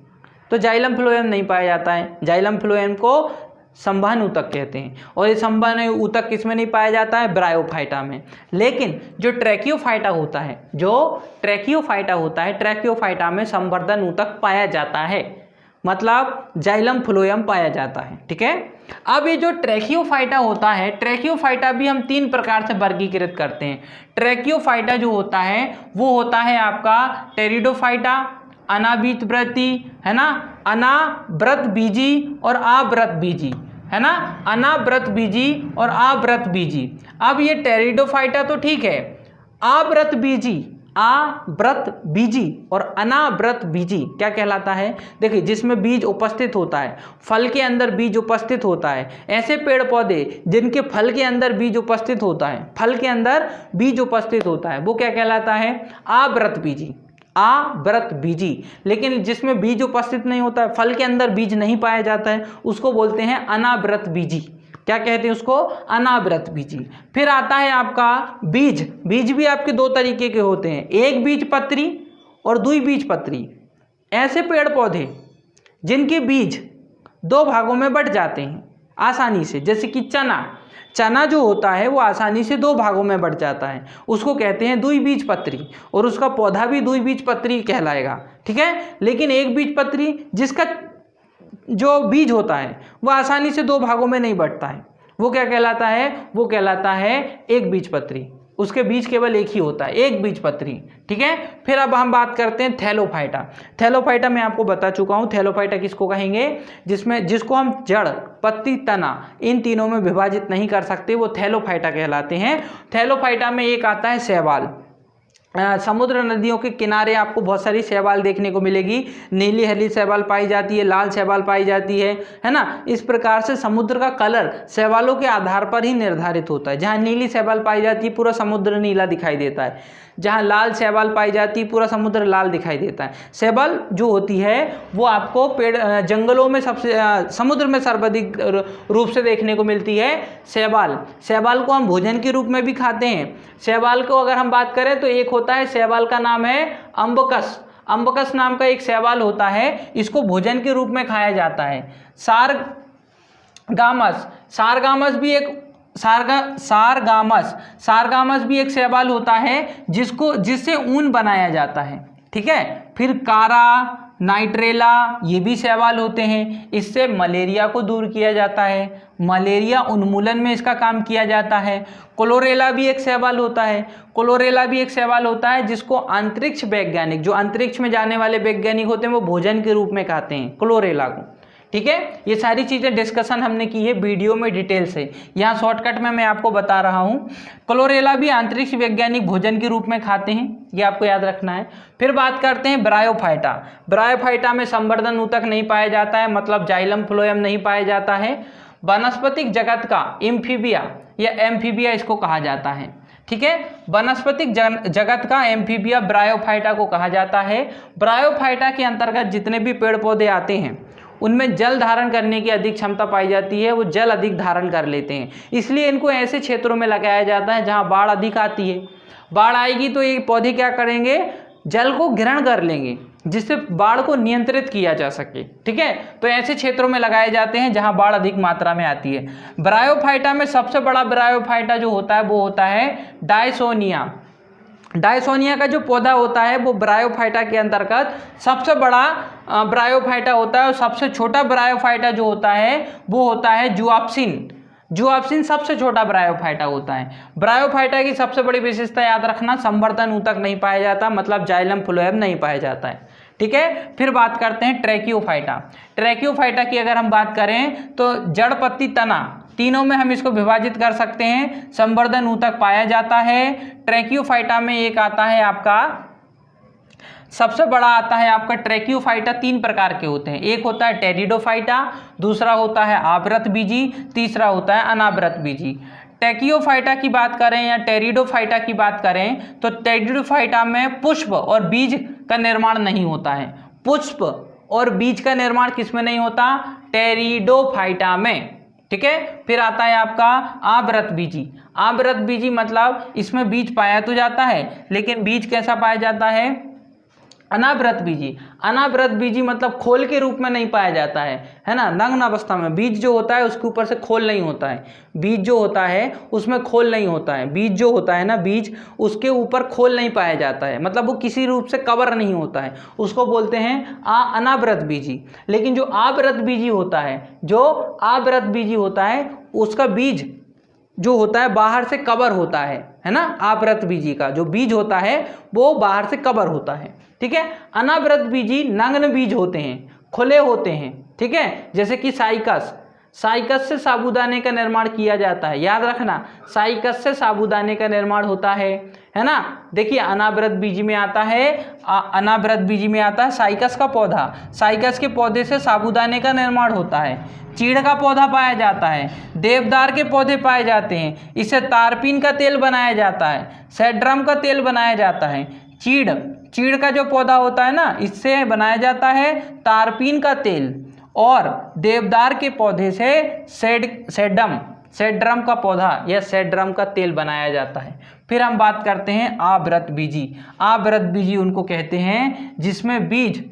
तो जाइलम फ्लोएम नहीं पाया जाता है। जाइलम फ्लोएम को संवहन ऊतक कहते हैं और ये संवहन ऊतक किसमें नहीं पाया जाता है, ब्रायोफाइटा में। लेकिन जो ट्रैकियोफाइटा होता है, ट्रैकियोफाइटा में संवर्धन ऊतक पाया जाता है, मतलब जाइलम फ्लोएम पाया जाता है, ठीक है। अब ये जो ट्रैकियोफाइटा होता है, ट्रैकियोफाइटा भी हम 3 प्रकार से वर्गीकृत करते हैं। ट्रैकियोफाइटा जो होता है वो होता है आपका टेरिडोफाइटा, अनावृतबीजी, है ना, अनावृतबीजी और आवृतबीजी, है ना, अनावृतबीजी और आवृतबीजी। अब ये टेरिडोफाइटा तो ठीक है, आवृतबीजी और अनावृतबीजी क्या कहलाता है, देखिए जिसमें बीज उपस्थित होता है, फल के अंदर बीज उपस्थित होता है। ऐसे पेड़ पौधे जिनके फल के अंदर बीज उपस्थित होता है, वो क्या कहलाता है, आवृतबीजी। लेकिन जिसमें बीज उपस्थित नहीं होता है, फल के अंदर बीज नहीं पाया जाता है, उसको बोलते हैं अनावृतबीजी, क्या कहते हैं उसको, अनावृत बीजी। फिर आता है आपका बीज। बीज भी आपके दो तरीके के होते हैं, एक बीज पत्री और दुई बीज पत्री। ऐसे पेड़ पौधे जिनके बीज दो भागों में बट जाते हैं आसानी से, जैसे कि चना। चना जो होता है वो आसानी से दो भागों में बट जाता है, उसको कहते हैं द्विबीजपत्री, और उसका पौधा भी द्विबीजपत्री कहलाएगा। ठीक है, लेकिन एक बीजपत्री जिसका जो बीज होता है वो आसानी से दो भागों में नहीं बटता है, वो क्या कहलाता है, वो कहलाता है एक बीजपत्री। उसके बीज केवल एक ही होता है, एक बीजपत्री। ठीक है, फिर अब हम बात करते हैं थैलोफाइटा। थैलोफाइटा मैं आपको बता चुका हूँ, थैलोफाइटा किसको कहेंगे, जिसको हम जड़, पत्ती, तना इन तीनों में विभाजित नहीं कर सकते, वो थैलोफाइटा कहलाते हैं। थैलोफाइटा में एक आता है शैवाल। समुद्र नदियों के किनारे आपको बहुत सारी शैवाल देखने को मिलेगी, नीली हरी शैवाल पाई जाती है, लाल शैवाल पाई जाती है ना। इस प्रकार से समुद्र का कलर शैवालों के आधार पर ही निर्धारित होता है। जहाँ नीली शैवाल पाई जाती है पूरा समुद्र नीला दिखाई देता है, जहाँ लाल शैवाल पाई जाती है पूरा समुद्र लाल दिखाई देता है। शैवाल जो होती है वो आपको पेड़ जंगलों में सबसे समुद्र में सर्वाधिक रूप से देखने को मिलती है। शैवाल को हम भोजन के रूप में भी खाते हैं। शैवाल को अगर हम बात करें तो एक होता है, शैवाल का नाम है अम्बकस। अम्बकस नाम का एक शैवाल होता है, इसको भोजन के रूप में खाया जाता है। सारगामस भी एक शैवाल होता है जिससे ऊन बनाया जाता है। ठीक है, फिर कारा, नाइट्रेला ये भी शैवाल होते हैं, इससे मलेरिया को दूर किया जाता है, मलेरिया उन्मूलन में इसका काम किया जाता है। क्लोरेला भी एक शैवाल होता है, जिसको अंतरिक्ष वैज्ञानिक, जो अंतरिक्ष में जाने वाले वैज्ञानिक होते हैं वो भोजन के रूप में खाते हैं क्लोरेला को। ठीक है, ये सारी चीज़ें डिस्कशन हमने की है वीडियो में डिटेल से, यहाँ शॉर्टकट में मैं आपको बता रहा हूँ। क्लोरेला भी अंतरिक्ष वैज्ञानिक भोजन के रूप में खाते हैं, ये आपको याद रखना है। फिर बात करते हैं ब्रायोफाइटा। ब्रायोफाइटा में संवर्धन ऊतक नहीं पाया जाता है, मतलब जाइलम फ्लोएम नहीं पाया जाता है। वनस्पतिक जगत का एम्फीबिया या एम्फीबिया इसको कहा जाता है। ठीक है, वनस्पतिक जगत का एम्फीबिया ब्रायोफाइटा को कहा जाता है। ब्रायोफाइटा के अंतर्गत जितने भी पेड़ पौधे आते हैं उनमें जल धारण करने की अधिक क्षमता पाई जाती है, वो जल अधिक धारण कर लेते हैं, इसलिए इनको ऐसे क्षेत्रों में लगाया जाता है जहां बाढ़ अधिक आती है। बाढ़ आएगी तो ये पौधे क्या करेंगे, जल को ग्रहण कर लेंगे, जिससे बाढ़ को नियंत्रित किया जा सके। ठीक है, तो ऐसे क्षेत्रों में लगाए जाते हैं जहां बाढ़ अधिक मात्रा में आती है। ब्रायोफाइटा में सबसे बड़ा ब्रायोफाइटा जो होता है वो होता है डायसोनिया। डायसोनिया का जो पौधा होता है वो ब्रायोफाइटा के अंतर्गत सबसे बड़ा ब्रायोफाइटा होता है, और सबसे छोटा ब्रायोफाइटा जो होता है वो होता है जुआप्सिन सबसे छोटा ब्रायोफाइटा होता है। ब्रायोफाइटा की सबसे बड़ी विशेषता याद रखना, संवर्धन ऊतक नहीं पाया जाता, मतलब जाइलम फ्लोएम नहीं पाया जाता है। ठीक है, फिर बात करते हैं ट्रैकियोफाइटा। ट्रैकियोफाइटा की अगर हम बात करें तो जड़, पत्ती, तना तीनों में हम इसको विभाजित कर सकते हैं, संवर्धन ऊतक पाया जाता है। ट्रैकियोफाइटा में एक आता है आपका, सबसे बड़ा आता है आपका ट्रैकियोफाइटा। तीन प्रकार के होते हैं, एक होता है टेरिडोफाइटा, दूसरा होता है आवृत बीजी, तीसरा होता है अनावृत बीजी। ट्रैकियोफाइटा की बात करें या टेरिडोफाइटा की बात करें तो टेरिडोफाइटा में पुष्प और बीज का निर्माण नहीं होता है। पुष्प और बीज का निर्माण किस में नहीं होता, टेरिडोफाइटा में। ठीक है, फिर आता है आपका आवृत बीजी। आवृत बीजी मतलब इसमें बीज पाया तो जाता है, लेकिन बीज कैसा पाया जाता है, अनावृत बीजी। अनावृत बीजी मतलब खोल के रूप में नहीं पाया जाता है ना, नग्न अवस्था में। बीज जो होता है उसके ऊपर से खोल नहीं होता है, बीज जो होता है उसमें खोल नहीं होता है, बीज जो होता है ना, बीज उसके ऊपर खोल नहीं पाया जाता है, मतलब वो किसी रूप से कवर नहीं होता है, उसको बोलते हैं अनावृत बीजी। लेकिन जो आवृत बीजी होता है, उसका बीज जो होता है बाहर से कवर होता है ना। आवृत बीजी का जो बीज होता है वो बाहर से कवर होता है। ठीक है, अनावृत बीजी नग्न बीज होते हैं, खुले होते हैं। ठीक है, जैसे कि साइकस से साबूदाने का निर्माण किया जाता है, याद रखना, साइकस से साबूदाने का निर्माण होता है ना। देखिए अनावृत बीजी में आता है साइकस का पौधा, साइकस के पौधे से साबूदाने का निर्माण होता है। चीड़ का पौधा पाया जाता है, देवदार के पौधे पाए जाते हैं, इससे तारपीन का तेल बनाया जाता है, सेड्रम का तेल बनाया जाता है। चीड़ का जो पौधा होता है ना, इससे बनाया जाता है तारपीन का तेल, और देवदार के पौधे से सेडम सेड्रम का पौधा या सेड्रम का तेल बनाया जाता है। फिर हम बात करते हैं आवृतबीजी। आवृतबीजी उनको कहते हैं जिसमें बीज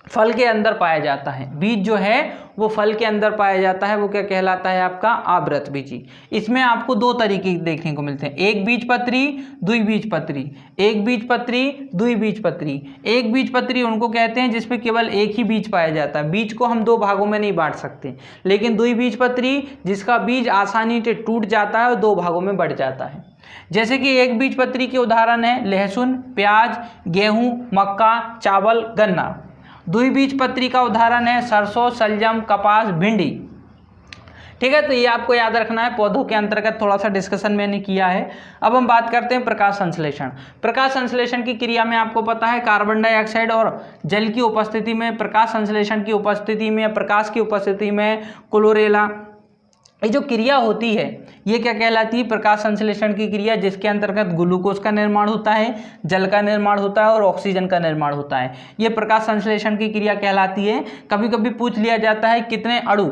फल के अंदर पाया जाता है, बीज जो है वो फल के अंदर पाया जाता है, वो क्या कहलाता है आपका आवृतबीजी। इसमें आपको दो तरीके देखने को मिलते हैं, एक बीजपत्री, द्विबीजपत्री। एक बीजपत्री, द्विबीजपत्री। एक बीजपत्री उनको कहते हैं जिसमें केवल एक ही बीज पाया जाता है, बीज को हम दो भागों में नहीं बांट सकते। लेकिन द्विबीजपत्री जिसका बीज आसानी से टूट जाता है और दो भागों में बढ़ जाता है। जैसे कि एक बीजपत्री के उदाहरण है लहसुन, प्याज, गेहूं, मक्का, चावल, गन्ना। द्विबीजपत्री का उदाहरण है सरसों, शलजम, कपास, भिंडी। ठीक है, तो ये आपको याद रखना है। पौधों के अंतर्गत थोड़ा सा डिस्कशन मैंने किया है। अब हम बात करते हैं प्रकाश संश्लेषण। प्रकाश संश्लेषण की क्रिया में आपको पता है कार्बन डाइऑक्साइड और जल की उपस्थिति में, प्रकाश संश्लेषण की उपस्थिति में, प्रकाश की उपस्थिति में क्लोरेला, ये जो क्रिया होती है ये क्या कहलाती है? प्रकाश संश्लेषण की क्रिया, जिसके अंतर्गत ग्लूकोज का निर्माण होता है, जल का निर्माण होता है और ऑक्सीजन का निर्माण होता है। ये प्रकाश संश्लेषण की क्रिया कहलाती है। कभी कभी पूछ लिया जाता है कितने अणु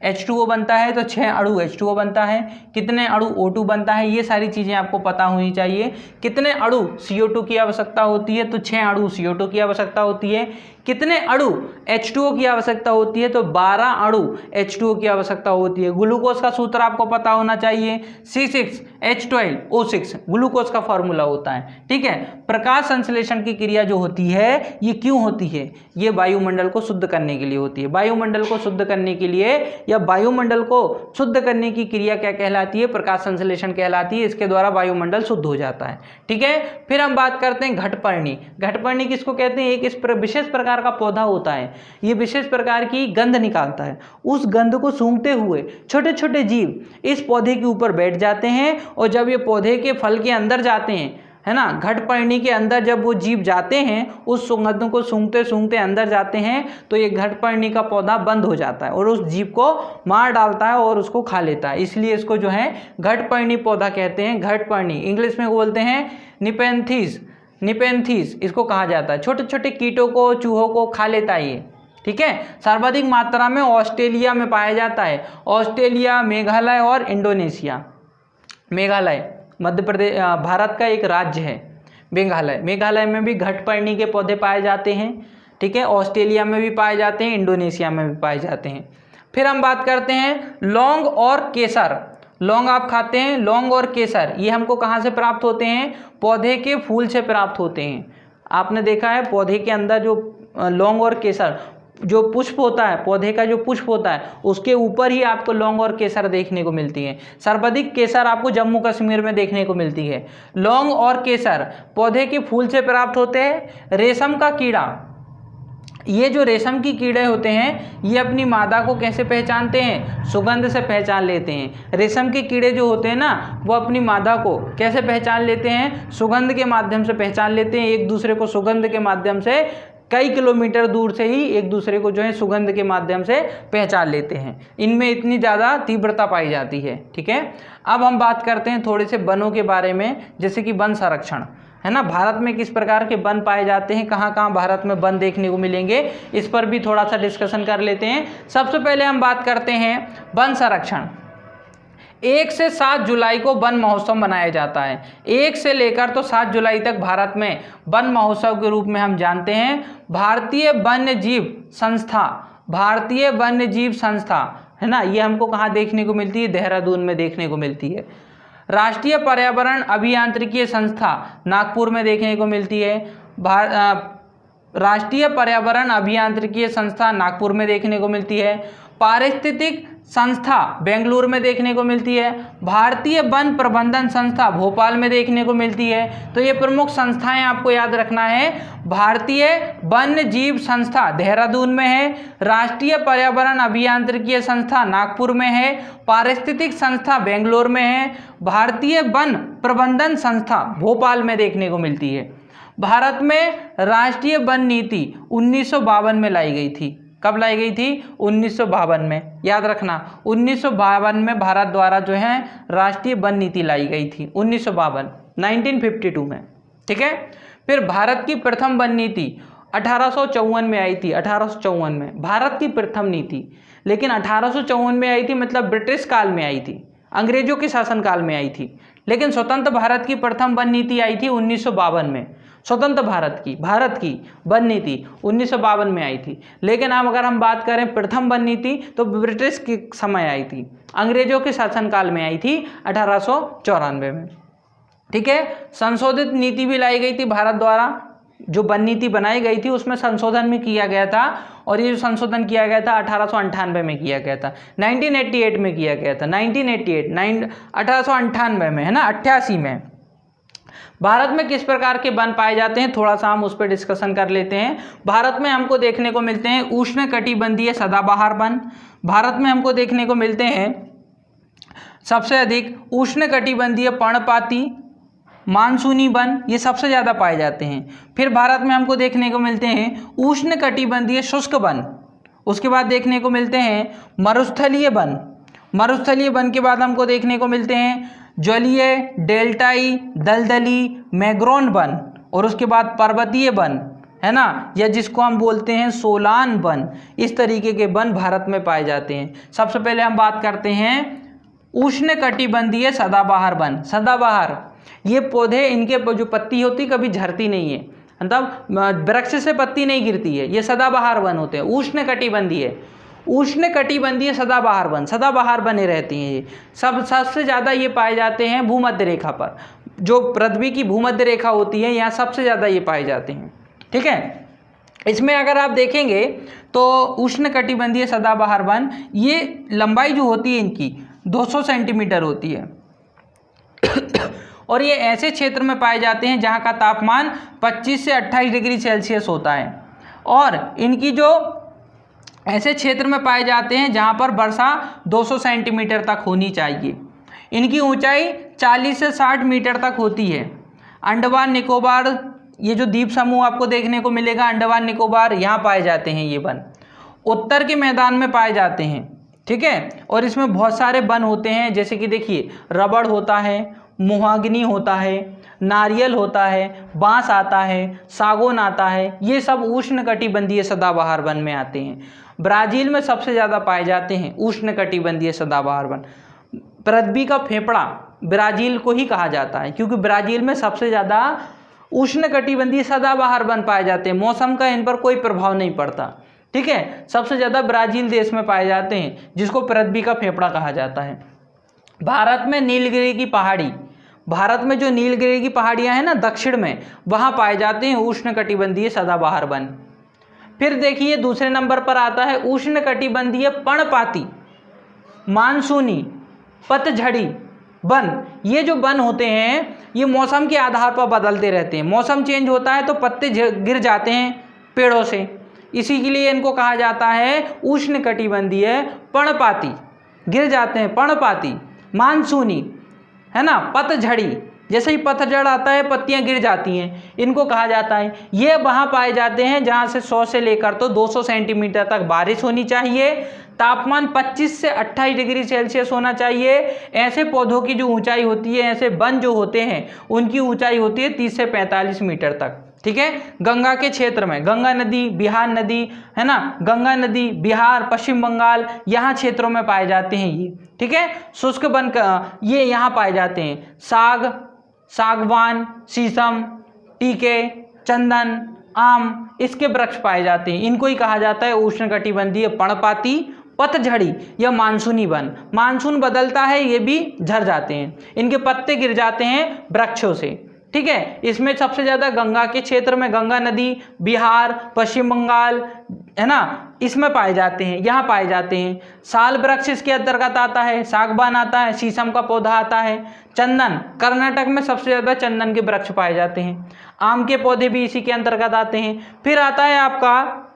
H2O बनता है, तो 6 अणु H2O बनता है। कितने अणु O2 बनता है, ये सारी चीज़ें आपको पता होनी चाहिए। कितने अणु CO2 की आवश्यकता होती है, तो 6 अणु CO2 की आवश्यकता होती है। कितने अणु H2O की आवश्यकता होती है, तो 12 अणु H2O की आवश्यकता होती है। ग्लूकोज का सूत्र आपको पता होना चाहिए, C6H12O6 ग्लूकोज का फॉर्मूला होता है। ठीक है, प्रकाश संश्लेषण की क्रिया जो होती है ये क्यों होती है? ये वायुमंडल को शुद्ध करने के लिए होती है। वायुमंडल को शुद्ध करने के लिए या वायुमंडल को शुद्ध करने की क्रिया क्या कहलाती है? प्रकाश संश्लेषण कहलाती है। इसके द्वारा वायुमंडल शुद्ध हो जाता है। ठीक है, फिर हम बात करते हैं घटपर्णी। घटपर्णी किसको कहते हैं? एक इस विशेष प्रकार का पौधा होता है, ये विशेष प्रकार की गंध निकालता है। उस गंध को सूंघते हुए छोटे छोटे जीव इस पौधे के ऊपर बैठ जाते हैं और जब ये पौधे के फल के अंदर जाते हैं, है ना, घटपर्णी के अंदर जब वो जीव जाते हैं, उस सुगंध को सूंघते सूंघते अंदर जाते हैं, तो ये घटपर्णी का पौधा बंद हो जाता है और उस जीव को मार डालता है और उसको खा लेता है। इसलिए इसको जो है घटपर्णी पौधा कहते हैं। घटपर्णी इंग्लिश में बोलते हैं निपेंथिस। निपेंथिस इसको कहा जाता है। छोटे छोटे कीटों को, चूहों को खा लेता है ये। ठीक है, सर्वाधिक मात्रा में ऑस्ट्रेलिया में पाया जाता है। ऑस्ट्रेलिया, मेघालय और इंडोनेशिया। मेघालय मध्य प्रदेश, भारत का एक राज्य है मेघालय। मेघालय में भी घटपर्णी के पौधे पाए जाते हैं। ठीक है, ऑस्ट्रेलिया में भी पाए जाते हैं, इंडोनेशिया में भी पाए जाते हैं। फिर हम बात करते हैं लौंग और केसर। लौंग आप खाते हैं, लौंग और केसर ये हमको कहाँ से प्राप्त होते हैं? पौधे के फूल से प्राप्त होते हैं। आपने देखा है पौधे के अंदर जो लौंग और केसर जो पुष्प होता है, पौधे का जो पुष्प होता है, उसके ऊपर ही आपको लौंग और केसर देखने को मिलती है। सर्वाधिक केसर आपको जम्मू कश्मीर में देखने को मिलती है। लौंग और केसर पौधे के फूल से प्राप्त होते हैं। रेशम का कीड़ा, ये जो रेशम की कीड़े होते हैं ये अपनी मादा को कैसे पहचानते हैं? सुगंध से पहचान लेते हैं। रेशम के कीड़े जो होते हैं ना, वो अपनी मादा को कैसे पहचान लेते हैं? सुगंध के माध्यम से पहचान लेते हैं। एक दूसरे को सुगंध के माध्यम से कई किलोमीटर दूर से ही एक दूसरे को जो है सुगंध के माध्यम से पहचान लेते हैं। इनमें इतनी ज़्यादा तीव्रता पाई जाती है। ठीक है, अब हम बात करते हैं थोड़े से वनों के बारे में, जैसे कि वन संरक्षण, है ना। भारत में किस प्रकार के वन पाए जाते हैं, कहाँ कहाँ भारत में वन देखने को मिलेंगे, इस पर भी थोड़ा सा डिस्कशन कर लेते हैं। सबसे पहले हम बात करते हैं वन संरक्षण। 1 से 7 जुलाई को वन महोत्सव मनाया जाता है। 1 से लेकर तो 7 जुलाई तक भारत में वन महोत्सव के रूप में हम जानते हैं। भारतीय वन्य जीव संस्था, भारतीय वन्य जीव संस्था, है ना, ये हमको कहाँ देखने को मिलती है? देहरादून में देखने को मिलती है। राष्ट्रीय पर्यावरण अभियांत्रिकी संस्था नागपुर में देखने को मिलती है। राष्ट्रीय पर्यावरण अभियांत्रिकी संस्था नागपुर में देखने को मिलती है। पारिस्थितिक संस्था बेंगलुरु में देखने को मिलती है। भारतीय वन प्रबंधन संस्था भोपाल में देखने को मिलती है। तो ये प्रमुख संस्थाएं आपको याद रखना है। भारतीय वन्य जीव संस्था देहरादून में है, राष्ट्रीय पर्यावरण अभियांत्रिकी संस्था नागपुर में है, पारिस्थितिक संस्था बेंगलुरु में है, भारतीय वन प्रबंधन संस्था भोपाल में देखने को मिलती है। भारत में राष्ट्रीय वन नीति 1952 में लाई गई थी। कब लाई गई थी? 1952 में। याद रखना 1952 में भारत द्वारा जो है राष्ट्रीय वन नीति लाई गई थी। 1952 में। ठीक है, फिर भारत की प्रथम वन नीति 1854 में आई थी। 1854 में भारत की प्रथम नीति। लेकिन 1854 में आई थी, मतलब ब्रिटिश काल में आई थी, अंग्रेजों के शासनकाल में आई थी। लेकिन स्वतंत्र भारत की प्रथम वन नीति आई थी 1952 में। स्वतंत्र भारत की वन नीति 1952 में आई थी। लेकिन अब अगर हम बात करें प्रथम वन नीति तो ब्रिटिश के समय आई थी, अंग्रेजों के शासनकाल में आई थी 1894 में। ठीक है, संशोधित नीति भी लाई गई थी भारत द्वारा, जो वन नीति बनाई गई थी उसमें संशोधन भी किया गया था, और ये जो संशोधन किया गया था 1898 में किया गया था, 1988 में किया गया था, 1898 में, है ना, 88 में। भारत में किस प्रकार के वन पाए जाते हैं, थोड़ा सा हम उस पर डिस्कशन कर लेते हैं। भारत में हमको देखने को मिलते हैं उष्णकटिबंधीय सदाबहार वन। भारत में हमको देखने को मिलते हैं सबसे अधिक उष्णकटिबंधीय पर्णपाती मानसूनी वन, ये सबसे ज़्यादा पाए जाते हैं। फिर भारत में हमको देखने को मिलते हैं उष्णकटिबंधीय शुष्क वन। उसके बाद देखने को मिलते हैं मरुस्थलीय वन। मरुस्थलीय वन के बाद हमको देखने को मिलते हैं जलीय, डेल्टाई, दलदली, मैग्रोन वन, और उसके बाद पर्वतीय वन, है ना, या जिसको हम बोलते हैं सोलान वन। इस तरीके के वन भारत में पाए जाते हैं। सबसे पहले हम बात करते हैं उष्णकटिबंधीय सदाबहार वन। सदाबहार ये पौधे, इनके जो पत्ती होती कभी झरती नहीं है, मतलब वृक्ष से पत्ती नहीं गिरती है, ये सदाबहार वन होते हैं। उष्णकटिबंधीय सदाबहार वन बने रहते हैं। ये सबसे ज़्यादा ये पाए जाते हैं भूमध्य रेखा पर, जो पृथ्वी की भूमध्य रेखा होती है यहाँ सबसे ज़्यादा ये पाए जाते हैं। ठीक है, इसमें अगर आप देखेंगे तो उष्णकटिबंधीय सदाबहार वन, ये लंबाई जो होती है इनकी 200 सेंटीमीटर होती है और ये ऐसे क्षेत्र में पाए जाते हैं जहाँ का तापमान 25 से 28 डिग्री सेल्सियस होता है, और इनकी जो ऐसे क्षेत्र में पाए जाते हैं जहाँ पर वर्षा 200 सेंटीमीटर तक होनी चाहिए। इनकी ऊंचाई 40 से 60 मीटर तक होती है। अंडमान निकोबार, ये जो द्वीप समूह आपको देखने को मिलेगा अंडमान निकोबार, यहाँ पाए जाते हैं ये वन। उत्तर के मैदान में पाए जाते हैं। ठीक है, और इसमें बहुत सारे वन होते हैं, जैसे कि देखिए रबड़ होता है, मोहागनी होता है, नारियल होता है, बांस आता है, सागौन आता है, ये सब उष्णकटिबंधीय सदाबहार वन में आते हैं। ब्राज़ील में सबसे ज़्यादा पाए जाते हैं उष्णकटिबंधीय सदाबहार वन। पृथ्वी का फेफड़ा ब्राज़ील को ही कहा जाता है, क्योंकि ब्राज़ील में सबसे ज़्यादा उष्णकटिबंधीय सदाबहार वन पाए जाते हैं। मौसम का इन पर कोई प्रभाव नहीं पड़ता। ठीक है, सबसे ज़्यादा ब्राज़ील देश में पाए जाते हैं, जिसको पृथ्वी का फेफड़ा कहा जाता है। भारत में नीलगिरी की पहाड़ी, भारत में जो नीलगिरी की पहाड़ियाँ हैं ना दक्षिण में, वहाँ पाए जाते हैं उष्णकटिबंधीय सदाबहार वन। फिर देखिए दूसरे नंबर पर आता है उष्णकटिबंधीय पर्णपाती मानसूनी पतझड़ी वन। ये जो वन होते हैं ये मौसम के आधार पर बदलते रहते हैं। मौसम चेंज होता है तो पत्ते गिर जाते हैं पेड़ों से, इसी के लिए इनको कहा जाता है उष्णकटिबंधीय पर्णपाती, गिर जाते हैं पर्णपाती। मानसूनी, है ना, पतझड़ी, जैसे ही पतझड़ आता है पत्तियां गिर जाती हैं, इनको कहा जाता है। ये वहाँ पाए जाते हैं जहाँ से 100 से लेकर तो 200 सेंटीमीटर तक बारिश होनी चाहिए, तापमान 25 से 28 डिग्री सेल्सियस होना चाहिए। ऐसे पौधों की जो ऊंचाई होती है, ऐसे वन जो होते हैं उनकी ऊंचाई होती है 30 से 45 मीटर तक। ठीक है, गंगा के क्षेत्र में, गंगा नदी, बिहार नदी, है ना, गंगा नदी, बिहार, पश्चिम बंगाल, यहाँ क्षेत्रों में पाए जाते हैं ये। ठीक है, शुष्क वन ये यहाँ पाए जाते हैं। सागवान, शीशम, टीके, चंदन, आम, इसके वृक्ष पाए जाते हैं। इनको ही कहा जाता है उष्णकटिबंधीय पर्णपाती पतझड़ी या मानसूनी वन। मानसून बदलता है, ये भी झड़ जाते हैं, इनके पत्ते गिर जाते हैं वृक्षों से। ठीक है, इसमें सबसे ज़्यादा गंगा के क्षेत्र में, गंगा नदी, बिहार, पश्चिम बंगाल, है ना, इसमें पाए जाते हैं, यहाँ पाए जाते हैं। साल वृक्ष इसके अंतर्गत आता है, सागवान आता है, शीशम का पौधा आता है, चंदन, कर्नाटक में सबसे ज़्यादा चंदन के वृक्ष पाए जाते हैं, आम के पौधे भी इसी के अंतर्गत आते हैं। फिर आता है आपका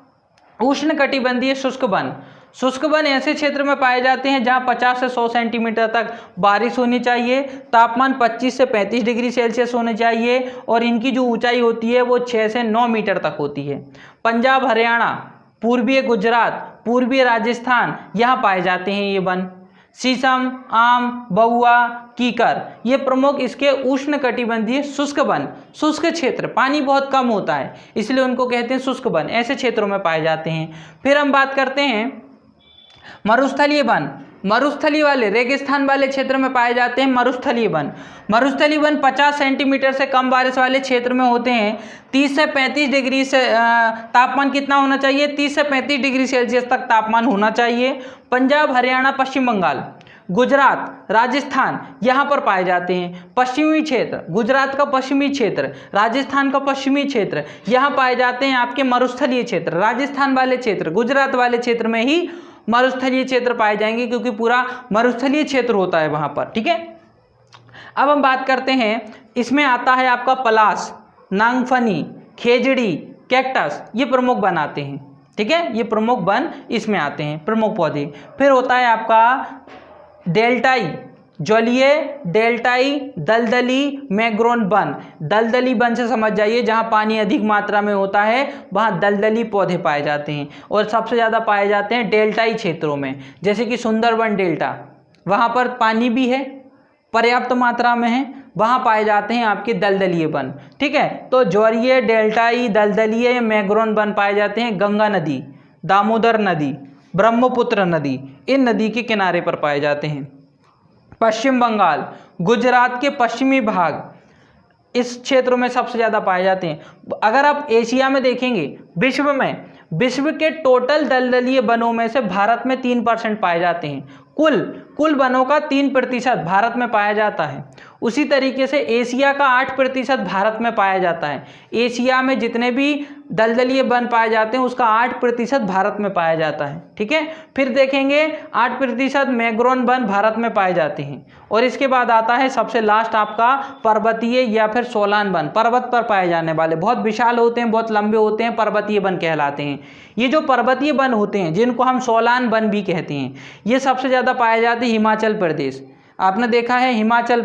उष्णकटिबंधीय शुष्क वन। शुष्क वन ऐसे क्षेत्र में पाए जाते हैं जहां 50 से 100 सेंटीमीटर तक बारिश होनी चाहिए, तापमान 25 से 35 डिग्री सेल्सियस होने चाहिए, और इनकी जो ऊंचाई होती है वो 6 से 9 मीटर तक होती है। पंजाब, हरियाणा, पूर्वीय गुजरात, पूर्वीय राजस्थान, यहाँ पाए जाते हैं ये वन। शीशम, आम, बहुआ, कीकर, ये प्रमुख इसके उष्णकटिबंधीय शुष्क वन। शुष्क क्षेत्र, पानी बहुत कम होता है इसलिए उनको कहते हैं शुष्क वन, ऐसे क्षेत्रों में पाए जाते हैं। फिर हम बात करते हैं मरुस्थलीय वन, मरुस्थलीय वाले रेगिस्तान वाले क्षेत्र में पाए जाते हैं मरुस्थलीय वन। मरुस्थलीय वन 50 सेंटीमीटर से कम बारिश वाले क्षेत्र में होते हैं। 30 से 35 डिग्री से तापमान कितना होना चाहिए? 30 से 35 डिग्री सेल्सियस तक तापमान होना चाहिए। पंजाब, हरियाणा, पश्चिम बंगाल, गुजरात, राजस्थान यहाँ पर पाए जाते हैं। पश्चिमी क्षेत्र, गुजरात का पश्चिमी क्षेत्र, राजस्थान का पश्चिमी क्षेत्र, यहाँ पाए जाते हैं आपके मरुस्थलीय क्षेत्र। राजस्थान वाले क्षेत्र, गुजरात वाले क्षेत्र में ही मरुस्थलीय क्षेत्र पाए जाएंगे, क्योंकि पूरा मरुस्थलीय क्षेत्र होता है वहाँ पर। ठीक है, अब हम बात करते हैं, इसमें आता है आपका पलाश, नागफनी, खेजड़ी, कैक्टस, ये प्रमुख वन आते हैं। ठीक है, ये प्रमुख वन इसमें आते हैं, प्रमुख पौधे। फिर होता है आपका डेल्टाई, जलीय, डेल्टाई, दलदली, मैग्रोन वन। दलदली वन से समझ जाइए, जहाँ पानी अधिक मात्रा में होता है वहाँ दलदली पौधे पाए जाते हैं, और सबसे ज़्यादा पाए जाते हैं डेल्टाई क्षेत्रों में, जैसे कि सुंदरबन डेल्टा, वहाँ पर पानी भी है, पर्याप्त मात्रा में है, वहाँ पाए जाते हैं आपके दलदलीय वन। ठीक है, तो ज्वारीय, डेल्टाई, दलदलीय, मैग्रोन वन पाए जाते हैं गंगा नदी, दामोदर नदी, ब्रह्मपुत्र नदी, इन नदी के किनारे पर पाए जाते हैं। पश्चिम बंगाल, गुजरात के पश्चिमी भाग, इस क्षेत्रों में सबसे ज़्यादा पाए जाते हैं। अगर आप एशिया में देखेंगे, विश्व के टोटल दलदलीय वनों में से भारत में 3% पाए जाते हैं। कुल वनों का 3% भारत में पाया जाता है। उसी तरीके से एशिया का 8% भारत में पाया जाता है। एशिया में जितने भी दलदलीय वन पाए जाते हैं उसका 8% भारत में पाया जाता है। ठीक है, फिर देखेंगे 8% मैग्रोन वन भारत में पाए जाते हैं। और इसके बाद आता है सबसे लास्ट आपका पर्वतीय या फिर सोलान वन, पर्वत पर पाए जाने वाले, बहुत विशाल होते हैं, बहुत लंबे होते हैं, पर्वतीय वन कहलाते हैं। ये जो पर्वतीय वन होते हैं, जिनको हम सोलान वन भी कहते हैं, ये सबसे ज़्यादा पाए जाते हैं हिमाचल प्रदेश। आपने देखा है हिमाचल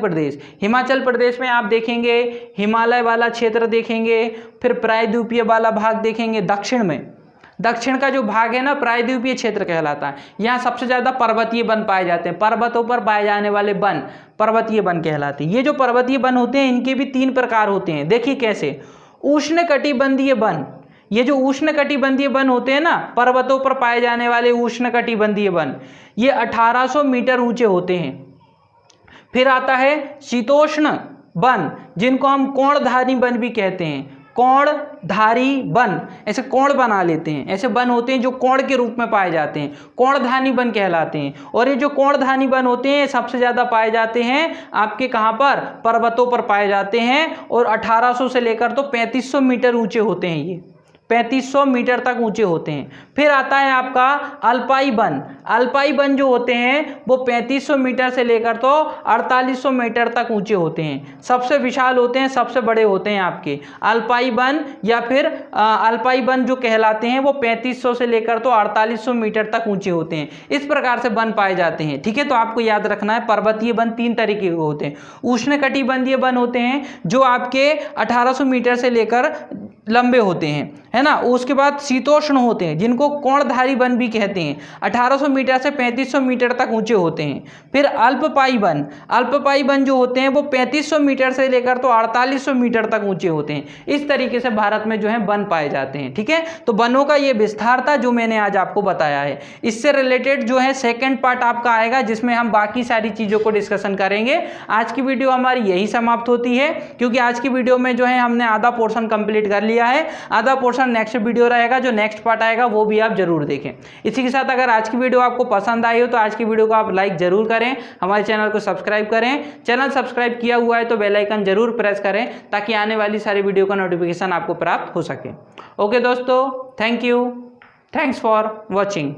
प्रदेश में आप देखेंगे हिमालय वाला क्षेत्र देखेंगे, फिर प्रायद्वीपीय वाला भाग देखेंगे। दक्षिण का जो भाग है ना, प्रायद्वीपीय क्षेत्र कहलाता है। यहाँ सबसे ज़्यादा पर्वतीय वन पाए जाते हैं, पर्वतों पर पाए जाने वाले वन पर्वतीय वन कहलाते हैं। ये जो पर्वतीय वन होते हैं इनके भी 3 प्रकार होते हैं। देखिए कैसे, उष्णकटिबंधीय वन, ये जो उष्णकटिबंधीय वन होते हैं ना, पर्वतों पर पाए जाने वाले उष्णकटिबंधीय वन, ये 1800 मीटर ऊंचे होते हैं। फिर आता है शीतोष्ण वन, जिनको हम कोणधारी वन भी कहते हैं। कोणधारी वन, ऐसे कोण बना लेते हैं, ऐसे वन होते हैं जो कोण के रूप में पाए जाते हैं, कोणधानी वन कहलाते हैं। और ये जो कोणधानी वन होते हैं सबसे ज़्यादा पाए जाते हैं आपके कहाँ पर? पर्वतों पर पाए जाते हैं। और 1800 से लेकर तो 3500 मीटर ऊंचे होते हैं, ये 3500 मीटर तक ऊंचे होते हैं। फिर आता है आपका अल्पाई वन। अल्पाई वन जो होते हैं वो 3500 मीटर से लेकर तो 4800 मीटर तक ऊंचे होते हैं, सबसे विशाल होते हैं, सबसे बड़े होते हैं आपके अल्पाई वन। या फिर अल्पाई वन जो कहलाते हैं वो 3500 से लेकर तो 4800 मीटर तक ऊंचे होते हैं। इस प्रकार से वन पाए जाते हैं। ठीक है, तो आपको याद रखना है पर्वतीय वन 3 तरीके के होते हैं। उष्णकटिबंधीय वन होते हैं जो आपके 1800 मीटर से लेकर लंबे होते हैं, है ना। उसके बाद शीतोष्ण होते हैं जिनको कोणधारी वन भी कहते हैं, 1800 मीटर से 3500 मीटर तक ऊंचे होते हैं। फिर अल्पपाई वन जो होते हैं वो 3500 मीटर से लेकर तो 4800 मीटर तक ऊंचे होते हैं। इस तरीके से भारत में जो है वन पाए जाते हैं। ठीक है, तो वनों का ये विस्तार था जो मैंने आज आपको बताया है। इससे रिलेटेड जो है सेकेंड पार्ट आपका आएगा जिसमें हम बाकी सारी चीज़ों को डिस्कशन करेंगे। आज की वीडियो हमारी यही समाप्त होती है, क्योंकि आज की वीडियो में जो है हमने आधा पोर्शन कंप्लीट कर लिया है। आधा पोर्शन नेक्स्ट वीडियो रहेगा, जो नेक्स्ट पार्ट आएगा वो भी आप जरूर देखें। इसी के साथ अगर आज की वीडियो आपको पसंद आई हो तो आज की वीडियो को आप लाइक जरूर करें, हमारे चैनल को सब्सक्राइब करें। चैनल सब्सक्राइब किया हुआ है तो बेल आइकन जरूर प्रेस करें ताकि आने वाली सारी वीडियो का नोटिफिकेशन आपको प्राप्त हो सके। ओके दोस्तों, thank you, thanks for watching.